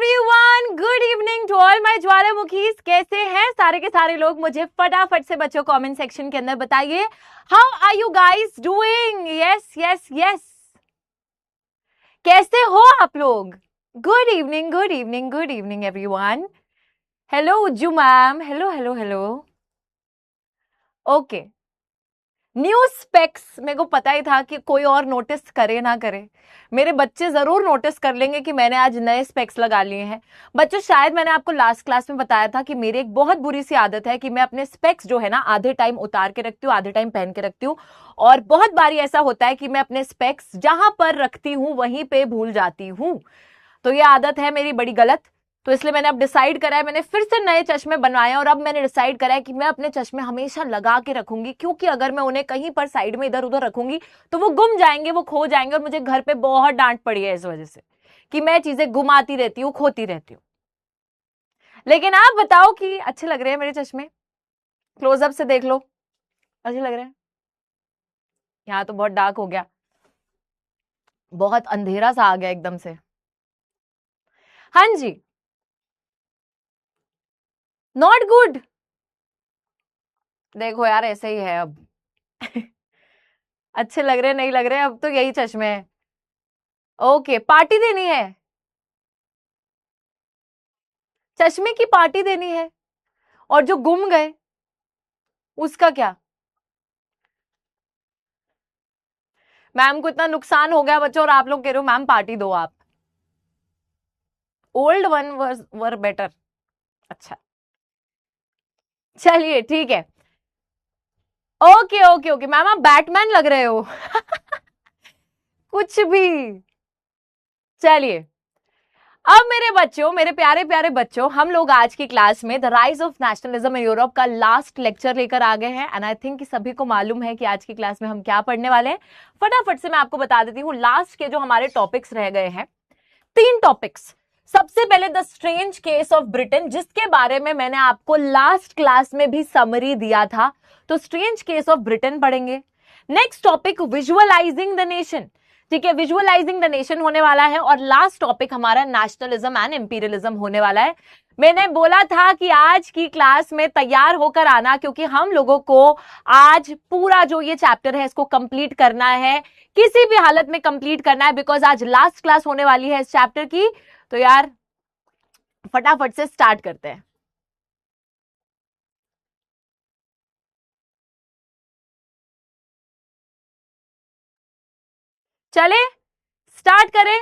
Everyone, good evening to all my ज्वालामुखीज। कैसे हैं सारे के सारे लोग? मुझे फटाफट से बच्चों कमेंट सेक्शन के अंदर बताइए, how are you guys doing? Yes yes yes, कैसे हो आप लोग? Good evening, good evening, good evening everyone. Hello Ujju ma'am, hello hello hello. Okay, new specs. मेरे को पता ही था कि कोई और नोटिस करे ना करे, मेरे बच्चे जरूर नोटिस कर लेंगे कि मैंने आज नए स्पेक्स लगा लिए हैं। बच्चों, शायद मैंने आपको लास्ट क्लास में बताया था कि मेरी एक बहुत बुरी सी आदत है कि मैं अपने स्पेक्स जो है ना आधे टाइम उतार के रखती हूँ, आधे टाइम पहन के रखती हूँ। और बहुत बारी ऐसा होता है कि मैं अपने स्पेक्स जहां पर रखती हूँ वहीं पे भूल जाती हूँ। तो ये आदत है मेरी बड़ी गलत। तो इसलिए मैंने अब डिसाइड करा है, मैंने फिर से नए चश्मे बनवाए और अब मैंने डिसाइड करा है कि मैं अपने चश्मे हमेशा लगा के रखूंगी, क्योंकि अगर मैं उन्हें कहीं पर साइड में इधर उधर रखूंगी तो वो गुम जाएंगे, वो खो जाएंगे। और मुझे घर पे बहुत डांट पड़ी है इस वजह से कि मैं चीजें गुमाती रहती हूँ, खोती रहती हूँ। लेकिन आप बताओ कि अच्छे लग रहे हैं मेरे चश्मे? क्लोजअप से देख लो, अच्छे लग रहे हैं? यहाँ तो बहुत डार्क हो गया, बहुत अंधेरा सा आ गया एकदम से। हाँ जी, नॉट गुड। देखो यार, ऐसे ही है अब। अच्छे लग रहे नहीं लग रहे, अब तो यही चश्मे हैं। ओके, पार्टी देनी है, चश्मे की पार्टी देनी है। और जो गुम गए उसका क्या? मैम को इतना नुकसान हो गया बच्चों और आप लोग कह रहे हो मैम पार्टी दो आप। Old one were better. अच्छा, चलिए ठीक है। ओके ओके ओके मैम, आप बैटमैन लग रहे हो। कुछ भी। चलिए, अब मेरे बच्चों, मेरे प्यारे प्यारे बच्चों, हम लोग आज की क्लास में the rise of nationalism in Europe का लास्ट लेक्चर लेकर आ गए हैं। एंड आई थिंक कि सभी को मालूम है कि आज की क्लास में हम क्या पढ़ने वाले हैं। फटाफट से मैं आपको बता देती हूँ, लास्ट के जो हमारे टॉपिक्स रह गए हैं, 3 टॉपिक्स। सबसे पहले the strange case of Britain, जिसके बारे में मैंने आपको लास्ट क्लास में भी समरी दिया था। तो स्ट्रेंज केस ऑफ ब्रिटेन पढ़ेंगे। Next topic visualising the nation, ठीक है, विजुअलाइजिंग द नेशन होने वाला है। और लास्ट टॉपिक हमारा नेशनलिज्म एंड इंपीरियलिज्म होने वाला है। मैंने बोला था कि आज की क्लास में तैयार होकर आना, क्योंकि हम लोगों को आज पूरा जो ये चैप्टर है इसको कंप्लीट करना है, किसी भी हालत में कंप्लीट करना है, बिकॉज आज लास्ट क्लास होने वाली है इस चैप्टर की। तो यार फटाफट से स्टार्ट करते हैं। चले स्टार्ट करें।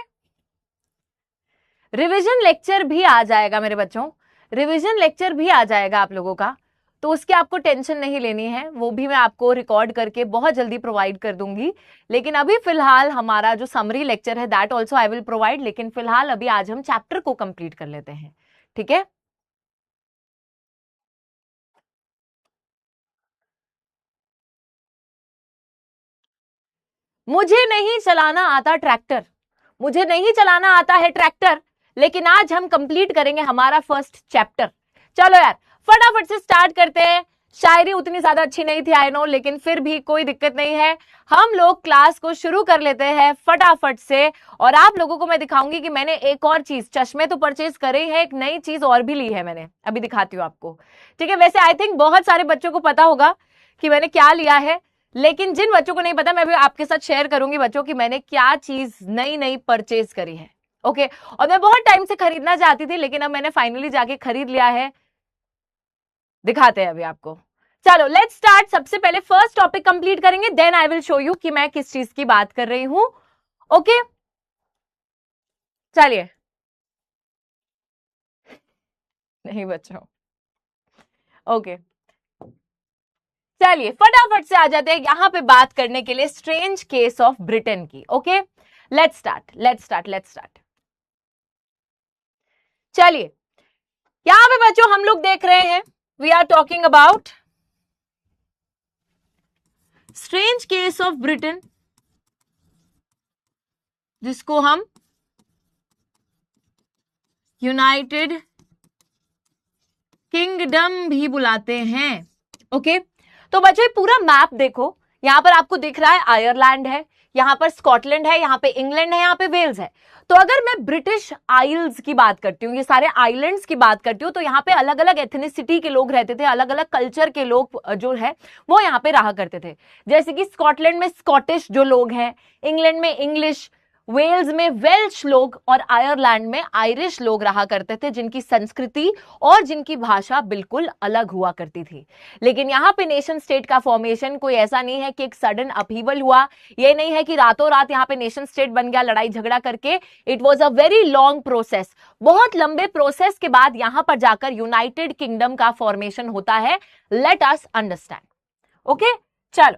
रिवीजन लेक्चर भी आ जाएगा मेरे बच्चों, रिवीजन लेक्चर भी आ जाएगा आप लोगों का। तो उसकी आपको टेंशन नहीं लेनी है, वो भी मैं आपको रिकॉर्ड करके बहुत जल्दी प्रोवाइड कर दूंगी। लेकिन अभी फिलहाल हमारा जो समरी लेक्चर है that also I will provide. लेकिन फिलहाल अभी आज हम चैप्टर को कंप्लीट कर लेते हैं, ठीक है? मुझे नहीं चलाना आता ट्रैक्टर, मुझे नहीं चलाना आता है ट्रैक्टर, लेकिन आज हम कंप्लीट करेंगे हमारा फर्स्ट चैप्टर। चलो यार फटाफट से स्टार्ट करते हैं। शायरी उतनी ज्यादा अच्छी नहीं थी आई नो, लेकिन फिर भी कोई दिक्कत नहीं है, हम लोग क्लास को शुरू कर लेते हैं फटाफट से। और आप लोगों को मैं दिखाऊंगी कि मैंने एक और चीज, चश्मे तो परचेज करे हैं, एक नई चीज और भी ली है मैंने, अभी दिखाती हूँ आपको, ठीक है? वैसे आई थिंक बहुत सारे बच्चों को पता होगा कि मैंने क्या लिया है, लेकिन जिन बच्चों को नहीं पता मैं भी आपके साथ शेयर करूंगी बच्चों कि मैंने क्या चीज नई नई परचेज करी है। ओके, और मैं बहुत टाइम से खरीदना चाहती थी, लेकिन अब मैंने फाइनली जाके खरीद लिया है। दिखाते हैं अभी आपको। चलो लेट्स स्टार्ट। सबसे पहले फर्स्ट टॉपिक कंप्लीट करेंगे, then I will show you कि मैं किस चीज की बात कर रही हूं। ओके चलिए। नहीं बच्चों, ओके चलिए फटाफट से आ जाते हैं यहां पे बात करने के लिए स्ट्रेंज केस ऑफ ब्रिटेन की। Okay let's start, let's start, let's start. चलिए, यहां पे बच्चों हम लोग देख रहे हैं, we are talking about strange case of Britain, जिसको हम यूनाइटेड किंगडम भी बुलाते हैं। ओके तो बच्चों पूरा मैप देखो, यहां पर आपको दिख रहा है आयरलैंड है, यहाँ पर स्कॉटलैंड है, यहाँ पे इंग्लैंड है, यहाँ पे वेल्स है। तो अगर मैं ब्रिटिश आइल्स की बात करती हूँ, ये सारे आइलैंड्स की बात करती हूँ, तो यहाँ पे अलग अलग एथनिसिटी के लोग रहते थे, अलग अलग कल्चर के लोग जो है वो यहाँ पे रहा करते थे। जैसे कि स्कॉटलैंड में स्कॉटिश जो लोग हैं, इंग्लैंड में इंग्लिश, वेल्स में वेल्श लोग और आयरलैंड में आयरिश लोग रहा करते थे, जिनकी संस्कृति और जिनकी भाषा बिल्कुल अलग हुआ करती थी। लेकिन यहाँ पे नेशन स्टेट का फॉर्मेशन कोई ऐसा नहीं है कि एक सडन अपहीवल हुआ, ये नहीं है कि रातों रात यहाँ पे नेशन स्टेट बन गया लड़ाई झगड़ा करके। It was a very long process, बहुत लंबे प्रोसेस के बाद यहाँ पर जाकर यूनाइटेड किंगडम का फॉर्मेशन होता है। Let us understand. ओके, चलो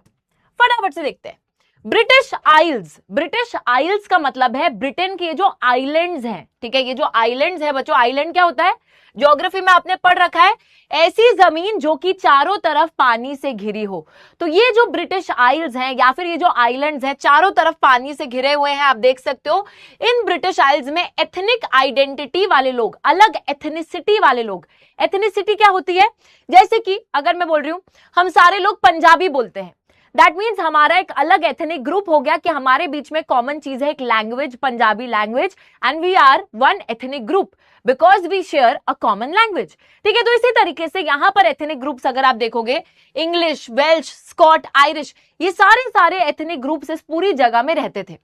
फटाफट से देखते हैं। ब्रिटिश आइल्स, ब्रिटिश आइल्स का मतलब है ब्रिटेन के जो आइलैंड्स हैं, ठीक है। ये जो आइलैंड्स है बच्चों, आइलैंड क्या होता है, ज्योग्राफी में आपने पढ़ रखा है, ऐसी जमीन जो कि चारों तरफ पानी से घिरी हो। तो ये जो ब्रिटिश आइल्स हैं या फिर ये जो आइलैंड्स हैं चारों तरफ पानी से घिरे हुए हैं, आप देख सकते हो। इन ब्रिटिश आइल्स में एथनिक आइडेंटिटी वाले लोग, अलग एथनिसिटी वाले लोग, एथनिसिटी क्या होती है, जैसे कि अगर मैं बोल रही हूं हम सारे लोग पंजाबी बोलते हैं, दैट मीन्स हमारा एक अलग एथनिक ग्रुप हो गया कि हमारे बीच में कॉमन चीज है, एक language, Punjabi language, and we are one ethnic group because we share a common language, ठीक है। तो इसी तरीके से यहां पर एथनिक ग्रुप्स अगर आप देखोगे, इंग्लिश, वेल्श, स्कॉट, आयरिश, ये सारे एथनिक ग्रुप्स इस पूरी जगह में रहते थे।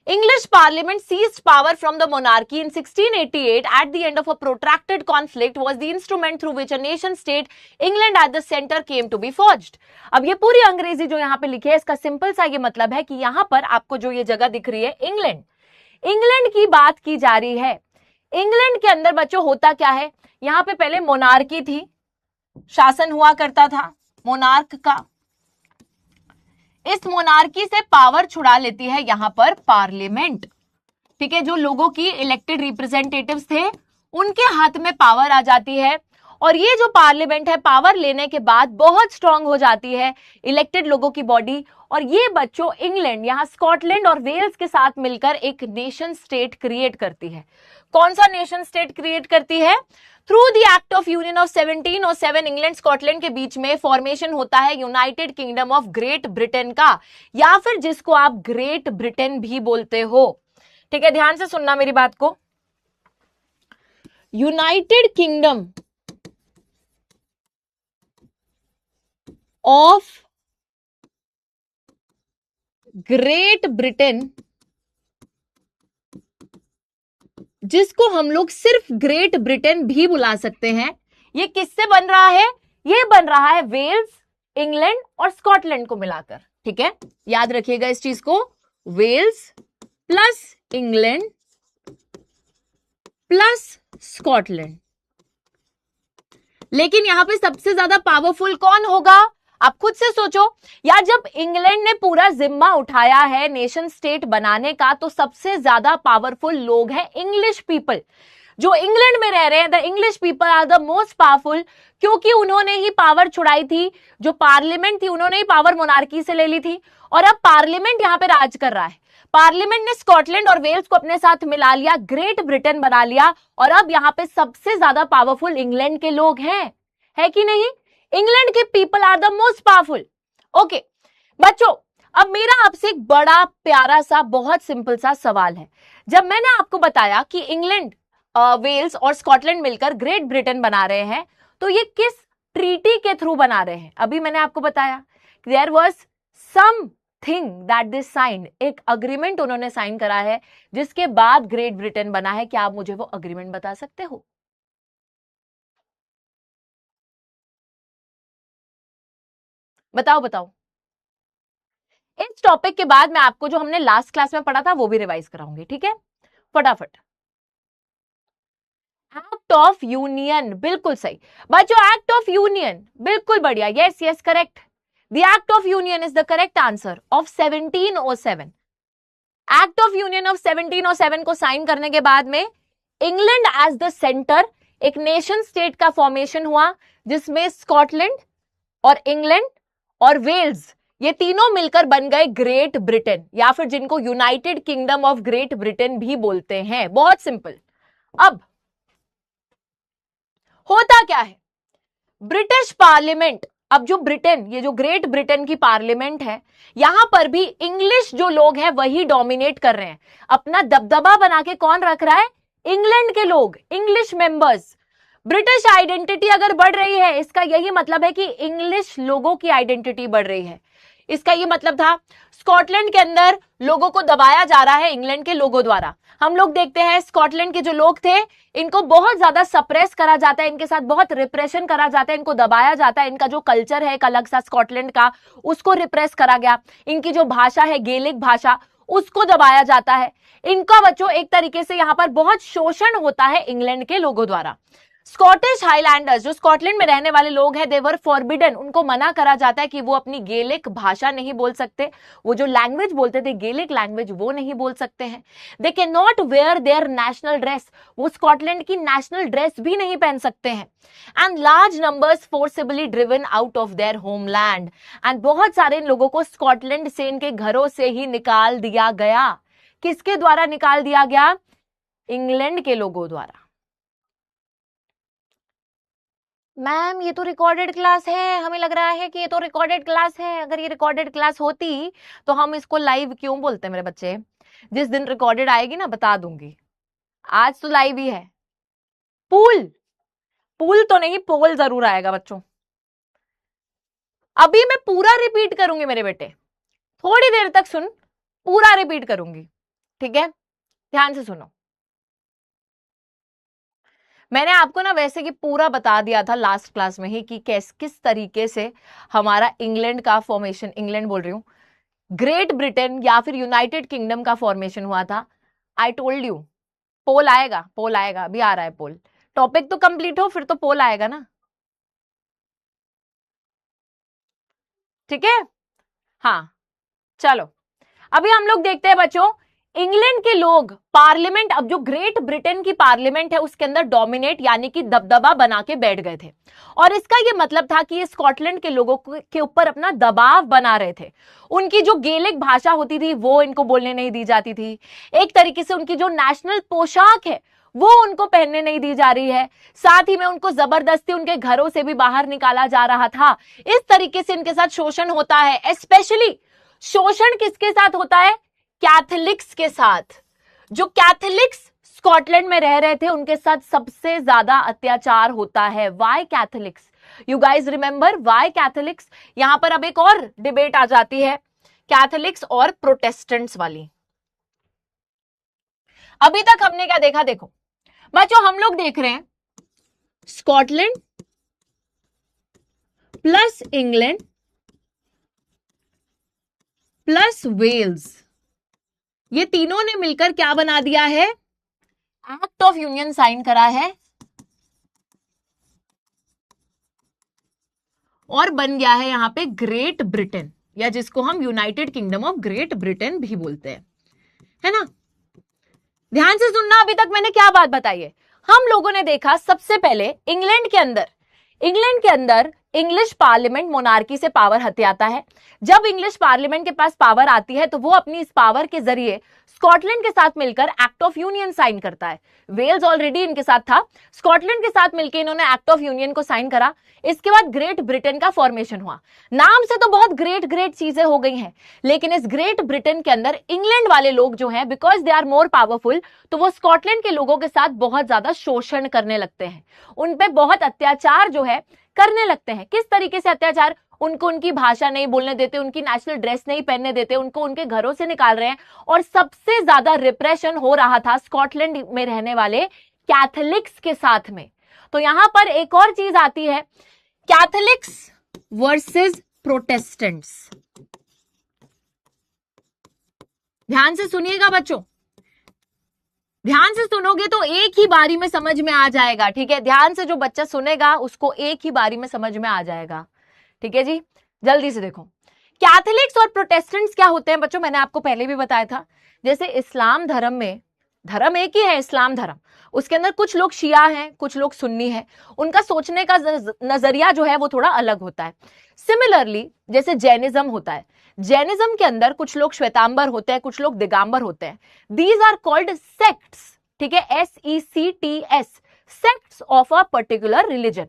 English Parliament seized power from the monarchy in 1688 at the end of a protracted conflict was the instrument through which a nation state, England at the center, came to be forged. अब ये पूरी अंग्रेजी जो यहाँ पे लिखी है, इसका सिंपल सा ये मतलब है कि यहाँ पर आपको जो ये जगह दिख रही है इंग्लैंड, इंग्लैंड की बात की जा रही है। इंग्लैंड के अंदर बच्चों होता क्या है, यहाँ पे पहले मोनार्की थी, शासन हुआ करता था मोनार्क का। इस मोनार्की से पावर छुड़ा लेती है यहां पर पार्लियामेंट, ठीक है। जो लोगों की इलेक्टेड रिप्रेजेंटेटिव्स थे उनके हाथ में पावर आ जाती है, और ये जो पार्लियामेंट है पावर लेने के बाद बहुत स्ट्रांग हो जाती है, इलेक्टेड लोगों की बॉडी। और ये बच्चों इंग्लैंड यहां स्कॉटलैंड और वेल्स के साथ मिलकर एक नेशन स्टेट क्रिएट करती है। कौन सा नेशन स्टेट क्रिएट करती है? Through the act of union of 1707 England Scotland के बीच में फॉर्मेशन होता है United kingdom of great Britain का, या फिर जिसको आप ग्रेट ब्रिटेन भी बोलते हो, ठीक है। ध्यान से सुनना मेरी बात को। United kingdom of great Britain, जिसको हम लोग सिर्फ ग्रेट ब्रिटेन भी बुला सकते हैं, ये किससे बन रहा है? ये बन रहा है वेल्स, इंग्लैंड और स्कॉटलैंड को मिलाकर, ठीक है। याद रखिएगा इस चीज को, Wales plus England plus Scotland. लेकिन यहां पे सबसे ज्यादा पावरफुल कौन होगा? आप खुद से सोचो यार, जब इंग्लैंड ने पूरा जिम्मा उठाया है नेशन स्टेट बनाने का, तो सबसे ज्यादा पावरफुल लोग हैं इंग्लिश पीपल। जो इंग्लैंड में रह रहे हैं, the English people are the most powerful, क्योंकि उन्होंने ही पावर छुड़ाई थी। जो पार्लियामेंट थी उन्होंने ही पावर मोनार्की से ले ली थी, और अब पार्लियामेंट यहां पे राज कर रहा है। पार्लियामेंट ने स्कॉटलैंड और वेल्स को अपने साथ मिला लिया, ग्रेट ब्रिटेन बना लिया, और अब यहां पे सबसे ज्यादा पावरफुल इंग्लैंड के लोग हैं, है कि नहीं? इंग्लैंड के people are the most powerful. Okay बच्चों, अब मेरा आपसे एक बड़ा प्यारा सा बहुत सिंपल सा सवाल है। जब मैंने आपको बताया कि इंग्लैंड, वेल्स और स्कॉटलैंड मिलकर ग्रेट ब्रिटेन बना रहे हैं, तो ये किस ट्रीटी के थ्रू बना रहे हैं? अभी मैंने आपको बताया there was something that they signed, एक अग्रीमेंट उन्होंने साइन करा है जिसके बाद ग्रेट ब्रिटेन बना है। क्या आप मुझे वो अग्रीमेंट बता सकते हो? बताओ बताओ। इस टॉपिक के बाद मैं आपको जो हमने लास्ट क्लास में पढ़ा था वो भी रिवाइज कराऊंगी, ठीक है। फटाफट। एक्ट ऑफ यूनियन, बिल्कुल सही बच्चों, एक्ट ऑफ यूनियन, बिल्कुल बढ़िया, yes yes correct. The act of union is the correct answer of 1707। Act of union of 1707 को साइन करने के बाद में इंग्लैंड एज द सेंटर एक नेशन स्टेट का फॉर्मेशन हुआ, जिसमें स्कॉटलैंड और इंग्लैंड और वेल्स ये तीनों मिलकर बन गए ग्रेट ब्रिटेन, या फिर जिनको United kingdom of great Britain भी बोलते हैं। बहुत सिंपल। अब होता क्या है, ब्रिटिश पार्लियामेंट अब जो ब्रिटेन, ये जो ग्रेट ब्रिटेन की पार्लियामेंट है, यहां पर भी इंग्लिश जो लोग हैं वही डोमिनेट कर रहे हैं। अपना दबदबा बना के कौन रख रहा है? इंग्लैंड के लोग, इंग्लिश मेंबर्स। ब्रिटिश आइडेंटिटी अगर बढ़ रही है, इसका यही मतलब है कि इंग्लिश लोगों की आइडेंटिटी बढ़ रही है। इसका ये मतलब था स्कॉटलैंड के अंदर लोगों को दबाया जा रहा है इंग्लैंड के लोगों द्वारा। हम लोग देखते हैं स्कॉटलैंड के जो लोग थे, इनको बहुत ज्यादा सप्रेस करा जाता है, इनके साथ बहुत रिप्रेशन करा जाता है, इनको दबाया जाता है। इनका जो कल्चर है एक अलग सा स्कॉटलैंड का, उसको रिप्रेस करा गया। इनकी जो भाषा है गेलिक भाषा, उसको दबाया जाता है। इनका बच्चों एक तरीके से यहां पर बहुत शोषण होता है इंग्लैंड के लोगों द्वारा। स्कॉटिश हाईलैंडर्स, जो स्कॉटलैंड में रहने वाले लोग हैं, दे वर फॉरबिडन, उनको मना करा जाता है कि वो अपनी गेलिक भाषा नहीं बोल सकते। वो जो लैंग्वेज बोलते थे गेलिक लैंग्वेज, वो नहीं बोल सकते हैं। They can not wear their national dress, वो स्कॉटलैंड की नेशनल ड्रेस भी नहीं पहन सकते हैं। And large numbers forcibly driven out of their homeland, and बहुत सारे लोगों को स्कॉटलैंड से, इनके घरों से ही निकाल दिया गया। किसके द्वारा निकाल दिया गया? इंग्लैंड के लोगों द्वारा। मैम ये तो रिकॉर्डेड क्लास है, हमें लग रहा है कि ये तो रिकॉर्डेड क्लास है। अगर ये रिकॉर्डेड क्लास होती तो हम इसको लाइव क्यों बोलते मेरे बच्चे? जिस दिन रिकॉर्डेड आएगी ना बता दूंगी। आज तो लाइव ही है। पूल, पूल तो नहीं, पोल जरूर आएगा बच्चों। अभी मैं पूरा रिपीट करूंगी मेरे बेटे, थोड़ी देर तक सुन, पूरा रिपीट करूंगी, ठीक है? ध्यान से सुनो। मैंने आपको ना वैसे कि पूरा बता दिया था लास्ट क्लास में ही कि किस तरीके से हमारा इंग्लैंड का फॉर्मेशन, इंग्लैंड बोल रही हूं, ग्रेट ब्रिटेन या फिर यूनाइटेड किंगडम का फॉर्मेशन हुआ था। आई टोल्ड यू पोल आएगा, पोल आएगा, अभी आ रहा है पोल। टॉपिक तो कंप्लीट हो फिर तो पोल आएगा ना, ठीक है? हाँ चलो, अभी हम लोग देखते हैं बच्चों, इंग्लैंड के लोग पार्लियामेंट, अब जो ग्रेट ब्रिटेन की पार्लियामेंट है उसके अंदर डोमिनेट यानी कि दबदबा बना के बैठ गए थे। और इसका ये मतलब था कि ये स्कॉटलैंड के लोगों के ऊपर अपना दबाव बना रहे थे। उनकी जो गेलिक भाषा होती थी वो इनको बोलने नहीं दी जाती थी। एक तरीके से उनकी जो नेशनल पोशाक है वो उनको पहनने नहीं दी जा रही है। साथ ही में उनको जबरदस्ती उनके घरों से भी बाहर निकाला जा रहा था। इस तरीके से इनके साथ शोषण होता है। स्पेशली शोषण किसके साथ होता है? कैथोलिक्स के साथ। जो कैथोलिक्स स्कॉटलैंड में रह रहे थे उनके साथ सबसे ज्यादा अत्याचार होता है। Why Catholics? You guys remember why Catholics? यहां पर अब एक और डिबेट आ जाती है, कैथोलिक्स और प्रोटेस्टेंट्स वाली। अभी तक हमने क्या देखा? देखो बच्चों, हम लोग देख रहे हैं Scotland plus England plus Wales, ये तीनों ने मिलकर क्या बना दिया है? एक्ट ऑफ यूनियन साइन करा है और बन गया है यहां पे ग्रेट ब्रिटेन, या जिसको हम United kingdom of great Britain भी बोलते हैं, है ना? ध्यान से सुनना, अभी तक मैंने क्या बात बताई है। हम लोगों ने देखा सबसे पहले इंग्लैंड के अंदर इंग्लिश पार्लियामेंट मोनार्की से पावर हथियाता है। जब इंग्लिश पार्लियामेंट के पास पावर आती है तो वो अपनी इस पावर के जरिए स्कॉटलैंड के साथ मिलकर एक्ट ऑफ यूनियन साइन करता है। वेल्स ऑलरेडी इनके साथ था, स्कॉटलैंड के साथ मिलकर इन्होंने एक्ट ऑफ यूनियन को साइन करा। इसके बाद ग्रेट ब्रिटेन का फॉर्मेशन हुआ। नाम से तो बहुत ग्रेट चीजें हो गई हैं, लेकिन इस ग्रेट ब्रिटेन के अंदर इंग्लैंड वाले लोग जो हैं, because they are more powerful, तो वो स्कॉटलैंड के लोगों के साथ बहुत ज्यादा शोषण करने लगते हैं, उन पे बहुत अत्याचार जो है करने लगते हैं। किस तरीके से अत्याचार? उनको उनकी भाषा नहीं बोलने देते, उनकी नेशनल ड्रेस नहीं पहनने देते, उनको उनके घरों से निकाल रहे हैं। और सबसे ज्यादा रिप्रेशन हो रहा था स्कॉटलैंड में रहने वाले कैथोलिक्स के साथ में। तो यहां पर एक और चीज आती है, कैथोलिक्स वर्सेस प्रोटेस्टेंट्स। ध्यान से सुनिएगा बच्चों, ध्यान से सुनोगे तो एक ही बारी में समझ में आ जाएगा, ठीक है? ध्यान से जो बच्चा सुनेगा उसको एक ही बारी में समझ में आ जाएगा, ठीक है जी? जल्दी से देखो, कैथोलिक्स और प्रोटेस्टेंट्स क्या होते हैं बच्चों, मैंने आपको पहले भी बताया था। जैसे इस्लाम धर्म में, धर्म एक ही है इस्लाम धर्म, उसके अंदर कुछ लोग शिया हैं, कुछ लोग सुन्नी हैं, उनका सोचने का नजरिया जो है वो थोड़ा अलग होता है। सिमिलरली जैसे जैनिज्म होता है, जैनिज्म के अंदर कुछ लोग श्वेतांबर होते हैं, कुछ लोग दिगंबर होते हैं। दीज आर कॉल्ड सेक्ट्स, ठीक है? SECTS, sects of a particular religion.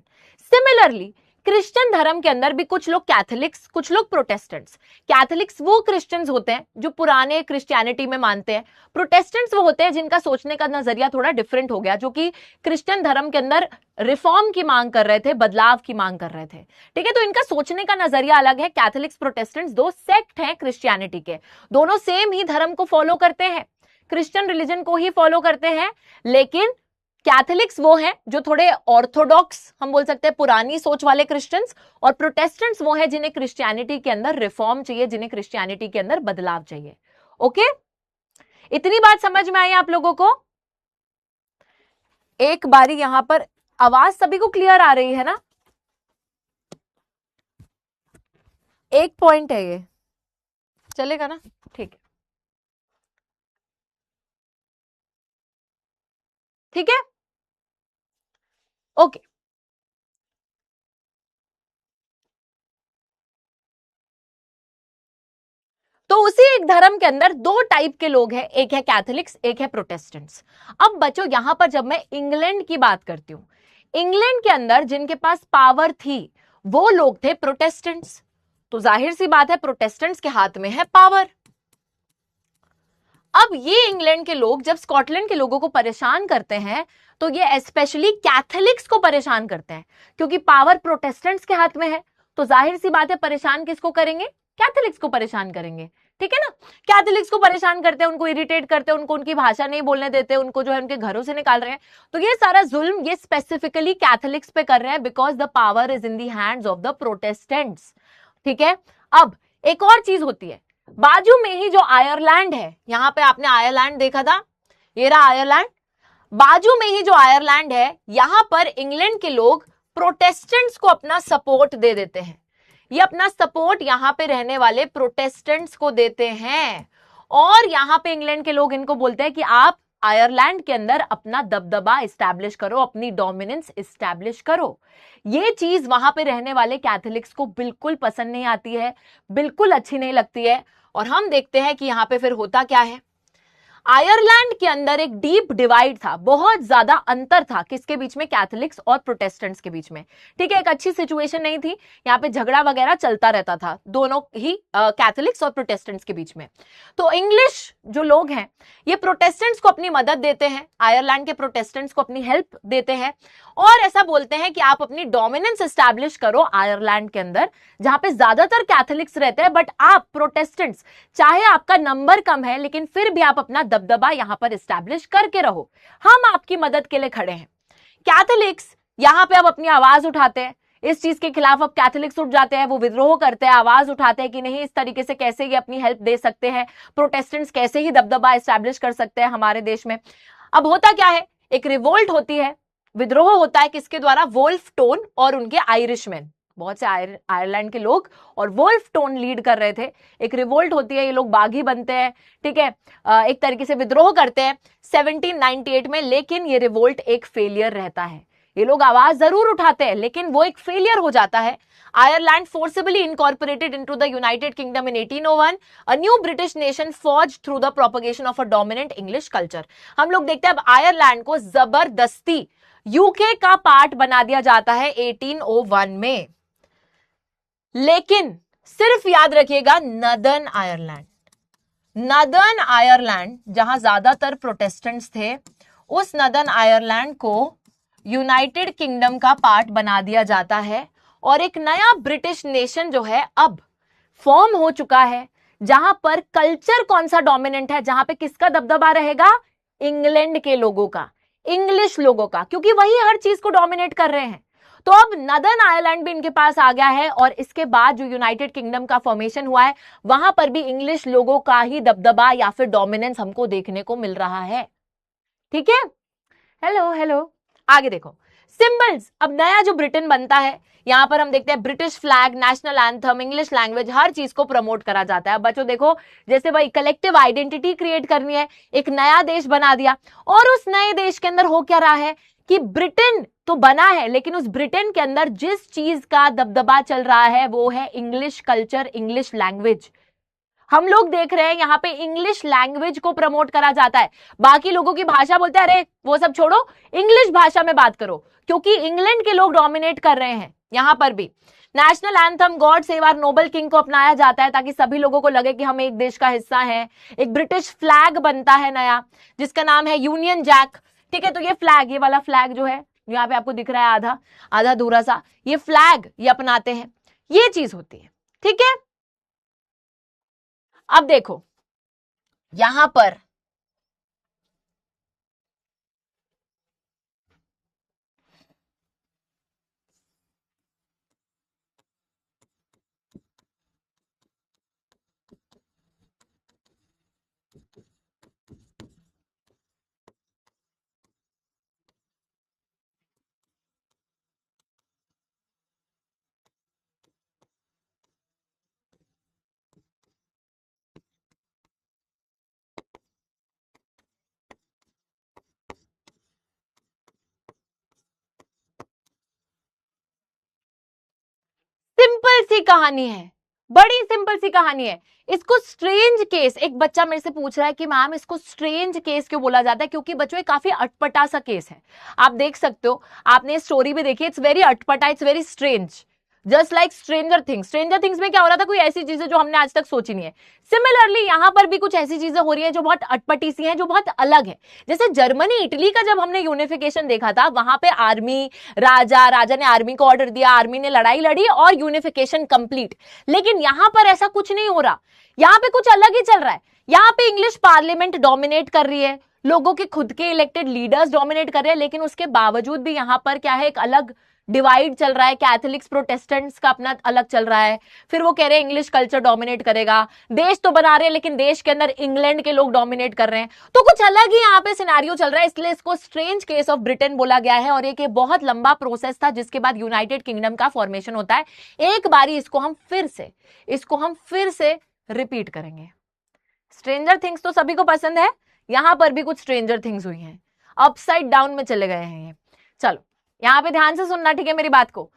Similarly Christian धर्म के अंदर भी कुछ लोग कैथोलिक्स, कुछ लोग प्रोटेस्टेंट्स। कैथोलिक्स वो क्रिश्चियंस होते हैं जो पुराने क्रिश्चियनिटी में मानते हैं, प्रोटेस्टेंट्स वो होते हैं जिनका सोचने का नजरिया थोड़ा डिफरेंट हो गया, जो कि क्रिश्चियन धर्म के अंदर रिफॉर्म की मांग कर रहे थे, बदलाव की मांग कर रहे थे। ठीक है, तो इनका सोचने का नजरिया अलग है। कैथोलिक्स प्रोटेस्टेंट्स दो सेक्ट हैं क्रिश्चियनिटी के, दोनों सेम ही धर्म को फॉलो करते हैं, क्रिश्चियन रिलीजन को ही फॉलो करते हैं, लेकिन कैथोलिक्स वो हैं जो थोड़े ऑर्थोडॉक्स, हम बोल सकते हैं पुरानी सोच वाले क्रिश्चियंस, और प्रोटेस्टेंट्स वो हैं जिन्हें क्रिश्चियनिटी के अंदर रिफॉर्म चाहिए, जिन्हें क्रिश्चियनिटी के अंदर बदलाव चाहिए। ओके, इतनी बात समझ में आई आप लोगों को? एक बारी यहां पर आवाज सभी को क्लियर आ रही है ना? एक पॉइंट है ये, चलेगा ना? ठीक है, ठीक है, ओके। तो उसी एक धर्म के अंदर दो टाइप के लोग हैं, एक है कैथोलिक्स, एक है प्रोटेस्टेंट्स। अब बच्चों यहां पर जब मैं इंग्लैंड की बात करती हूं, इंग्लैंड के अंदर जिनके पास पावर थी वो लोग थे प्रोटेस्टेंट्स। तो जाहिर सी बात है प्रोटेस्टेंट्स के हाथ में है पावर। अब ये इंग्लैंड के लोग जब स्कॉटलैंड के लोगों को परेशान करते हैं तो ये स्पेशली कैथोलिक्स को परेशान करते हैं, क्योंकि पावर प्रोटेस्टेंट्स के हाथ में है। तो जाहिर सी बात है परेशान किसको करेंगे? कैथोलिक्स को परेशान करेंगे। ठीक है ना? कैथोलिक्स को परेशान करते हैं, उनको इरिटेट करते हैं, उनको उनकी भाषा नहीं बोलने देते, उनको जो है उनके घरों से निकाल रहे हैं। तो ये सारा जुल्म ये स्पेसिफिकली कैथोलिक्स पे कर रहे हैं, because the power is in the hands of the Protestants. ठीक है, अब एक और चीज होती है, बाजू में ही जो आयरलैंड है, यहां पे आपने आयरलैंड देखा था, ये रहा आयरलैंड, बाजू में ही जो आयरलैंड है, यहां पर इंग्लैंड के लोग प्रोटेस्टेंट्स को अपना सपोर्ट दे देते हैं। ये अपना सपोर्ट यहां पे रहने वाले प्रोटेस्टेंट्स को देते हैं, और यहां पे इंग्लैंड के लोग इनको बोलते हैं कि आप आयरलैंड के अंदर अपना दबदबा इस्टेब्लिश करो, अपनी डोमिनेंस इस्टेब्लिश करो। ये चीज वहां पे रहने वाले कैथोलिक्स को बिल्कुल पसंद नहीं आती है, बिल्कुल अच्छी नहीं लगती है। और हम देखते हैं कि यहां पे फिर होता क्या है। आयरलैंड के अंदर एक डीप डिवाइड था, बहुत ज्यादा अंतर था किसके बीच में? कैथोलिक्स और प्रोटेस्टेंट्स के बीच में। ठीक है, एक अच्छी सिचुएशन नहीं थी, यहाँ पे झगड़ा वगैरह चलता रहता था दोनों ही कैथोलिक्स और प्रोटेस्टेंट्स के बीच में। तो इंग्लिश जो लोग हैं ये प्रोटेस्टेंट्स को अपनी मदद देते हैं, आयरलैंड के प्रोटेस्टेंट्स को अपनी हेल्प देते हैं, और ऐसा बोलते हैं कि आप अपनी डोमिनेंस एस्टैब्लिश करो आयरलैंड के अंदर, जहां पे ज्यादातर कैथोलिक्स रहते हैं, बट आप प्रोटेस्टेंट्स, चाहे आपका नंबर कम है लेकिन फिर भी आप अपना दबदबा यहां पर एस्टैब्लिश करके रहो, हम आपकी मदद के लिए खड़े हैं। कैथोलिक्स यहां पे अब अपनी आवाज उठाते हैं, इस चीज के खिलाफ अब कैथोलिक्स उठ जाते हैं, वो विद्रोह करते हैं, आवाज उठाते हैं कि नहीं, इस तरीके से कैसे ये अपनी हेल्प दे सकते हैं, प्रोटेस्टेंट्स कैसे ही दबदबा एस्टैब्लिश कर सकते हैं हमारे देश में। अब होता क्या है, एक रिवोल्ट होती है, विद्रोह होता है, किसके द्वारा? वोल्फ टोन और उनके आयरिशमैन, बहुत से आयरलैंड के लोग, और वोल्फ टोन लीड कर रहे थे। एक रिवोल्ट होती है, ये लोग बागी बनते हैं, ठीक है, एक तरीके से विद्रोह करते हैं 1798 में, लेकिन ये रिवोल्ट एक फेलियर रहता है। ये लोग आवाज जरूर उठाते हैं लेकिन वो एक फेलियर हो जाता है। Ireland forcibly incorporated into the United Kingdom in 1801. A new British nation forged through the propagation of a dominant English culture. हम लोग देखते हैं अब आयरलैंड को जबरदस्ती यूके का पार्ट बना दिया जाता है 1801 में, लेकिन सिर्फ याद रखिएगा नदर्न आयरलैंड, नदर्न आयरलैंड जहां ज्यादातर प्रोटेस्टेंट्स थे, उस नदर्न आयरलैंड को यूनाइटेड किंगडम का पार्ट बना दिया जाता है, और एक नया ब्रिटिश नेशन जो है अब फॉर्म हो चुका है, जहां पर कल्चर कौन सा डोमिनेंट है, जहां पे किसका दबदबा रहेगा? इंग्लैंड के लोगों का, इंग्लिश लोगों का, क्योंकि वही हर चीज को डोमिनेट कर रहे हैं। तो अब नदर्न आयरलैंड भी इनके पास आ गया है, और इसके बाद जो यूनाइटेड किंगडम का फॉर्मेशन हुआ है वहां पर भी इंग्लिश लोगों का ही दबदबा या फिर डोमिनेंस हमको देखने को मिल रहा है। ठीक है, हेलो हेलो, आगे देखो सिंबल्स। अब नया जो ब्रिटेन बनता है, यहां पर हम देखते हैं British flag, national anthem, English language, हर चीज को प्रमोट करा जाता है। बच्चों देखो, जैसे भाई कलेक्टिव आइडेंटिटी क्रिएट करनी है, एक नया देश बना दिया, और उस नए देश के अंदर हो क्या रहा है कि ब्रिटेन तो बना है, लेकिन उस ब्रिटेन के अंदर जिस चीज का दबदबा चल रहा है वो है इंग्लिश कल्चर, इंग्लिश लैंग्वेज। हम लोग देख रहे हैं यहाँ पे इंग्लिश लैंग्वेज को प्रमोट करा जाता है। बाकी लोगों की भाषा बोलते हैं अरे वो सब छोड़ो, इंग्लिश भाषा में बात करो, क्योंकि इंग्लैंड के लोग डोमिनेट कर रहे हैं, यहां पर भी national anthem God save our noble king को अपनाया जाता है ताकि सभी लोगों को लगे कि हम एक देश का हिस्सा हैं। एक ब्रिटिश फ्लैग बनता है नया जिसका नाम है यूनियन जैक। ठीक है, तो ये फ्लैग, ये वाला फ्लैग जो है यहाँ पे आपको दिख रहा है आधा आधा अधूरा सा, ये फ्लैग ये अपनाते हैं, ये चीज होती है। ठीक है, अब देखो यहां पर सिंपल सी कहानी है, बड़ी सिंपल सी कहानी है। इसको स्ट्रेंज केस, एक बच्चा मेरे से पूछ रहा है कि मैम इसको स्ट्रेंज केस क्यों बोला जाता है, क्योंकि बच्चों ये काफी अटपटा सा केस है। आप देख सकते हो, आपने स्टोरी भी देखी, इट्स वेरी अटपटा, it's very strange, just like stranger things. Stranger things में क्या हो रहा था, कोई ऐसी चीजें जो हमने आज तक सोची नहीं है। सिमिलरली यहां पर भी कुछ ऐसी चीजें हो रही है जो बहुत अटपटी सी हैं, जो बहुत अलग है। जैसे जर्मनी इटली का जब हमने यूनिफिकेशन देखा था, वहां पे आर्मी, राजा ने आर्मी को ऑर्डर दिया, आर्मी ने लड़ाई लड़ी और यूनिफिकेशन कंप्लीट। लेकिन यहां पर ऐसा कुछ नहीं हो रहा, यहां पे कुछ अलग ही चल रहा है। यहां पे इंग्लिश पार्लियामेंट डोमिनेट कर रही है, लोगों के खुद के इलेक्टेड लीडर्स डोमिनेट कर रहे हैं, लेकिन उसके बावजूद भी यहां पर क्या है, एक अलग डिवाइड चल रहा है। कैथोलिक्स प्रोटेस्टेंट्स का अपना अलग चल रहा है। फिर वो कह रहे हैं इंग्लिश कल्चर डोमिनेट करेगा। देश तो बना रहे हैं लेकिन देश के अंदर इंग्लैंड के लोग डोमिनेट कर रहे हैं। तो कुछ अलग ही यहाँ पे सिनेरियो चल रहा है, इसलिए इसको स्ट्रेंज केस ऑफ ब्रिटेन बोला गया है। और एक बहुत लंबा प्रोसेस था जिसके बाद यूनाइटेड किंगडम का फॉर्मेशन होता है। एक बारी इसको हम फिर से रिपीट करेंगे। स्ट्रेंजर थिंग्स तो सभी को पसंद है, यहां पर भी कुछ स्ट्रेंजर थिंग्स हुई हैं, अपसाइड डाउन में चले गए हैं ये। चलो यहां पे ध्यान से सुनना, ठीक है मेरी बात को।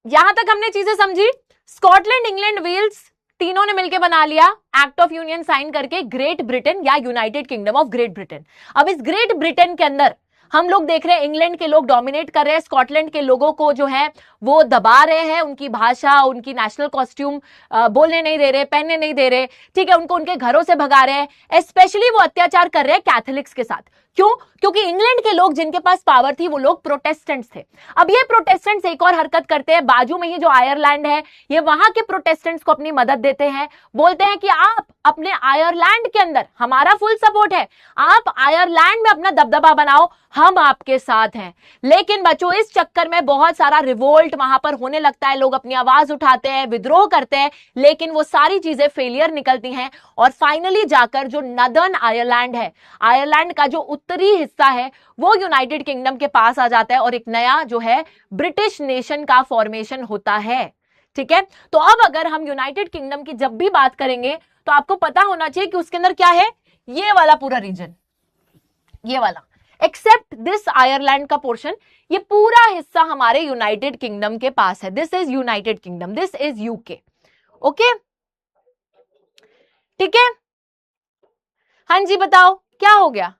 यहां तक हमने चीजें समझी। स्कॉटलैंड, इंग्लैंड, वेल्स तीनों ने मिलकर बना लिया एक्ट ऑफ यूनियन साइन करके ग्रेट ब्रिटेन या United kingdom of great Britain. अब इस ग्रेट ब्रिटेन के अंदर हम लोग देख रहे हैं इंग्लैंड के लोग डोमिनेट कर रहे हैं, स्कॉटलैंड के लोगों को जो है वो दबा रहे हैं, उनकी भाषा, उनकी नेशनल कॉस्ट्यूम बोलने नहीं दे रहे, पहनने नहीं दे रहे, ठीक है, उनको उनके घरों से भगा रहे हैं। स्पेशली वो अत्याचार कर रहे हैं कैथोलिक्स के साथ। क्यों? क्योंकि इंग्लैंड के लोग जिनके पास पावर थी वो लोग प्रोटेस्टेंट्स थे। अब ये प्रोटेस्टेंट्स एक और हरकत करते हैं, बाजू में ही जो आयरलैंड है, ये वहां के प्रोटेस्टेंट्स को अपनी मदद देते हैं, बोलते हैं कि आप अपने आयरलैंड के अंदर, हमारा फुल सपोर्ट है, आप आयरलैंड में अपना दबदबा बनाओ, हम आपके साथ हैं। लेकिन बच्चों इस चक्कर में बहुत सारा रिवोल्ट वहां पर होने लगता है, लोग अपनी आवाज उठाते हैं, विद्रोह करते हैं, लेकिन वो सारी चीजें फेलियर निकलती हैं। और फाइनली जाकर जो नदर्न आयरलैंड है, आयरलैंड का जो उत्तरी हिस्सा है, वो यूनाइटेड किंगडम के पास आ जाता है और एक नया जो है ब्रिटिश नेशन का फॉर्मेशन होता है। ठीक है, तो अब अगर हम यूनाइटेड किंगडम की जब भी बात करेंगे तो आपको पता होना चाहिए कि उसके अंदर क्या है, ये वाला पूरा रीजन, ये वाला, एक्सेप्ट दिस आयरलैंड का पोर्शन, ये पूरा हिस्सा हमारे यूनाइटेड किंगडम के पास है। This is United kingdom, this is UK. Okay, ठीक है। हाँ जी बताओ क्या हो गया,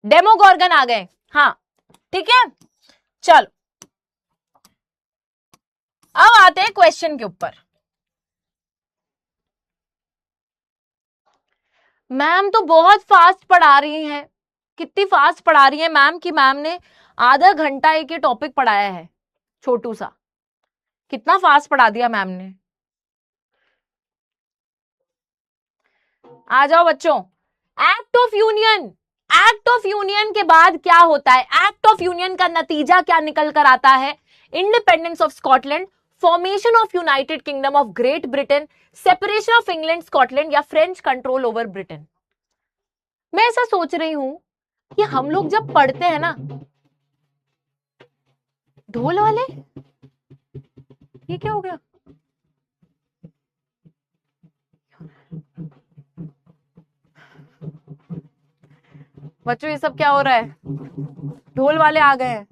डेमोगोर्गन आ गए, हाँ ठीक है। चलो अब आते हैं क्वेश्चन के ऊपर। मैम तो बहुत फास्ट पढ़ा रही हैं, कितनी फास्ट पढ़ा रही है मैम कि मैम ने आधा घंटा एक ही टॉपिक पढ़ाया है, छोटू सा, कितना फास्ट पढ़ा दिया मैम ने। आ जाओ बच्चों, act of union, act of union के बाद क्या होता है, एक्ट ऑफ यूनियन का नतीजा क्या निकल कर आता है, independence of Scotland, formation of United kingdom of great Britain, separation of England Scotland या फ्रेंच कंट्रोल ओवर ब्रिटेन। मैं ऐसा सोच रही हूं कि हम लोग जब पढ़ते हैं ना, ढोल वाले, ये क्या हो गया, बच्चों ये सब क्या हो रहा है, ढोल वाले आ गए हैं।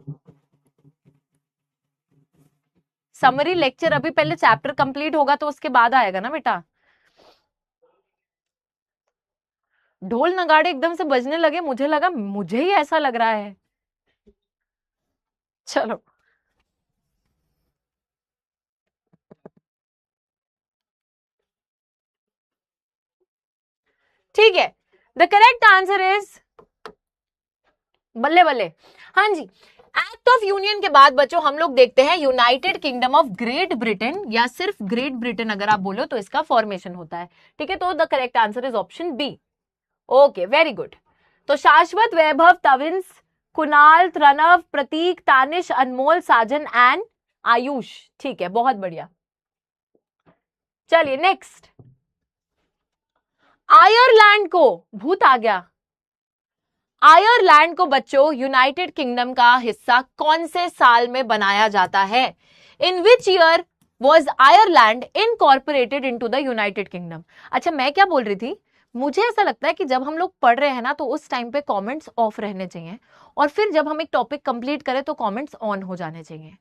समरी लेक्चर अभी पहले चैप्टर कंप्लीट होगा तो उसके बाद आएगा ना बेटा। ढोल नगाड़े एकदम से बजने लगे, मुझे लगा, मुझे ही ऐसा लग रहा है। चलो ठीक है, द करेक्ट आंसर इज, बल्ले बल्ले, हाँ जी, एक्ट ऑफ यूनियन के बाद बच्चों हम लोग देखते हैं United kingdom of great Britain, या सिर्फ ग्रेट ब्रिटेन अगर आप बोलो तो इसका फॉर्मेशन होता है। ठीक है, तो the correct answer is option B. Okay, very good. तो शाश्वत, वैभव, तविंस, कुणाल, प्रणव, प्रतीक, तानिश, अनमोल, साजन एंड आयुष। ठीक है, बहुत बढ़िया। चलिए नेक्स्ट, आयरलैंड को, भूत आ गया, आयरलैंड को बच्चों यूनाइटेड किंगडम का हिस्सा कौन से साल में बनाया जाता है? In which year was Ireland incorporated into the United Kingdom? अच्छा, मैं क्या बोल रही थी, मुझे ऐसा लगता है कि जब हम लोग पढ़ रहे हैं ना तो उस टाइम पे कमेंट्स ऑफ रहने चाहिए, और फिर जब हम एक टॉपिक कंप्लीट करें तो कमेंट्स ऑन हो जाने चाहिए,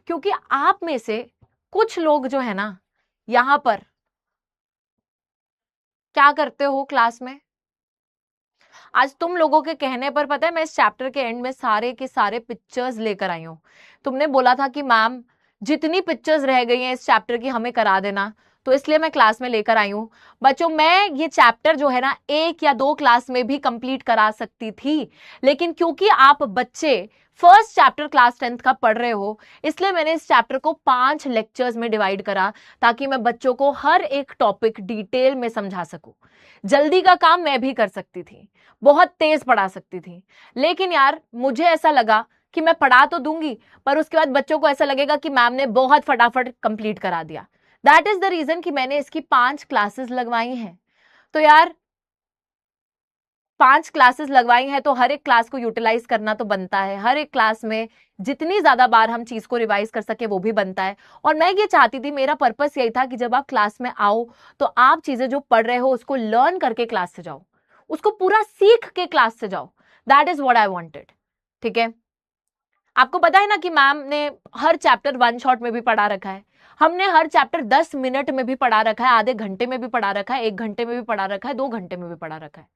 क्योंकि आप में से कुछ लोग जो है ना यहां पर क्या करते हो क्लास में, आज तुम लोगों के कहने पर पता है मैं इस चैप्टर के एंड में सारे के सारे पिक्चर्स लेकर आई हूं। तुमने बोला था कि मैम जितनी पिक्चर्स रह गई हैं इस चैप्टर की हमें करा देना, तो इसलिए मैं क्लास में लेकर आई हूं। बच्चों, मैं ये चैप्टर जो है ना 1 या 2 क्लास में भी कंप्लीट करा सकती थी, लेकिन क्योंकि आप बच्चे फर्स्ट चैप्टर क्लास 10th का पढ़ रहे हो, इसलिए मैंने इस चैप्टर को 5 लेक्चर्स में डिवाइड करा, ताकि मैं बच्चों को हर एक टॉपिक डिटेल में समझा सकूं। जल्दी का काम मैं भी कर सकती थी, बहुत तेज पढ़ा सकती थी, लेकिन यार मुझे ऐसा लगा कि मैं पढ़ा तो दूंगी, पर उसके बाद बच्चों को ऐसा लगेगा कि मैम ने बहुत फटाफट कंप्लीट करा दिया। दैट इज द रीजन कि मैंने इसकी 5 क्लासेस लगवाई हैं। तो यार 5 क्लासेस लगवाई हैं तो हर एक क्लास को यूटिलाइज करना तो बनता है, हर एक क्लास में जितनी ज्यादा बार हम चीज को रिवाइज कर सके वो भी बनता है। और मैं ये चाहती थी, मेरा पर्पस यही था कि जब आप क्लास में आओ तो आप चीजें जो पढ़ रहे हो उसको लर्न करके क्लास से जाओ, उसको पूरा सीख के क्लास से जाओ। That is what I wanted. ठीक है, आपको पता है ना कि मैम ने हर चैप्टर 1 शॉट में भी पढ़ा रखा है, हमने हर चैप्टर 10 मिनट में भी पढ़ा रखा है, आधे घंटे में भी पढ़ा रखा है, 1 घंटे में भी पढ़ा रखा है, 2 घंटे में भी पढ़ा रखा है।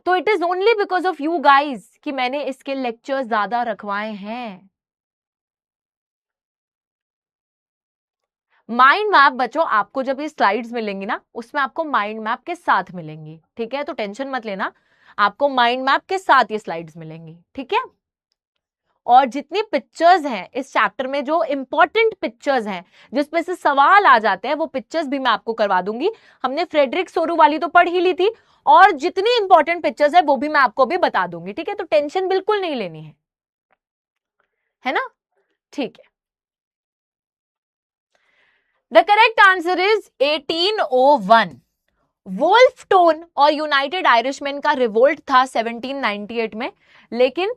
तो it is only because of you guys कि मैंने इसके लेक्चर ज्यादा रखवाए हैं। माइंड मैप बच्चों आपको जब ये स्लाइड्स मिलेंगी ना, उसमें आपको माइंड मैप के साथ मिलेंगी। ठीक है, तो टेंशन मत लेना, आपको माइंड मैप के साथ ये स्लाइड्स मिलेंगी। ठीक है, और जितनी पिक्चर्स हैं इस चैप्टर में, जो इंपॉर्टेंट पिक्चर्स हैं जिसमें से सवाल आ जाते हैं, वो पिक्चर्स भी मैं आपको करवा दूंगी। हमने फ्रेडरिक सोरू वाली तो पढ़ ही ली थी, और जितनी इंपॉर्टेंट पिक्चर्स है वो भी मैं आपको भी बता दूंगी। ठीक है, तो टेंशन बिल्कुल नहीं लेनी है ना? ठीक है, द करेक्ट आंसर इज 1801। वोल्फटोन और यूनाइटेड आयरिशमैन का रिवोल्ट था 1798 में, लेकिन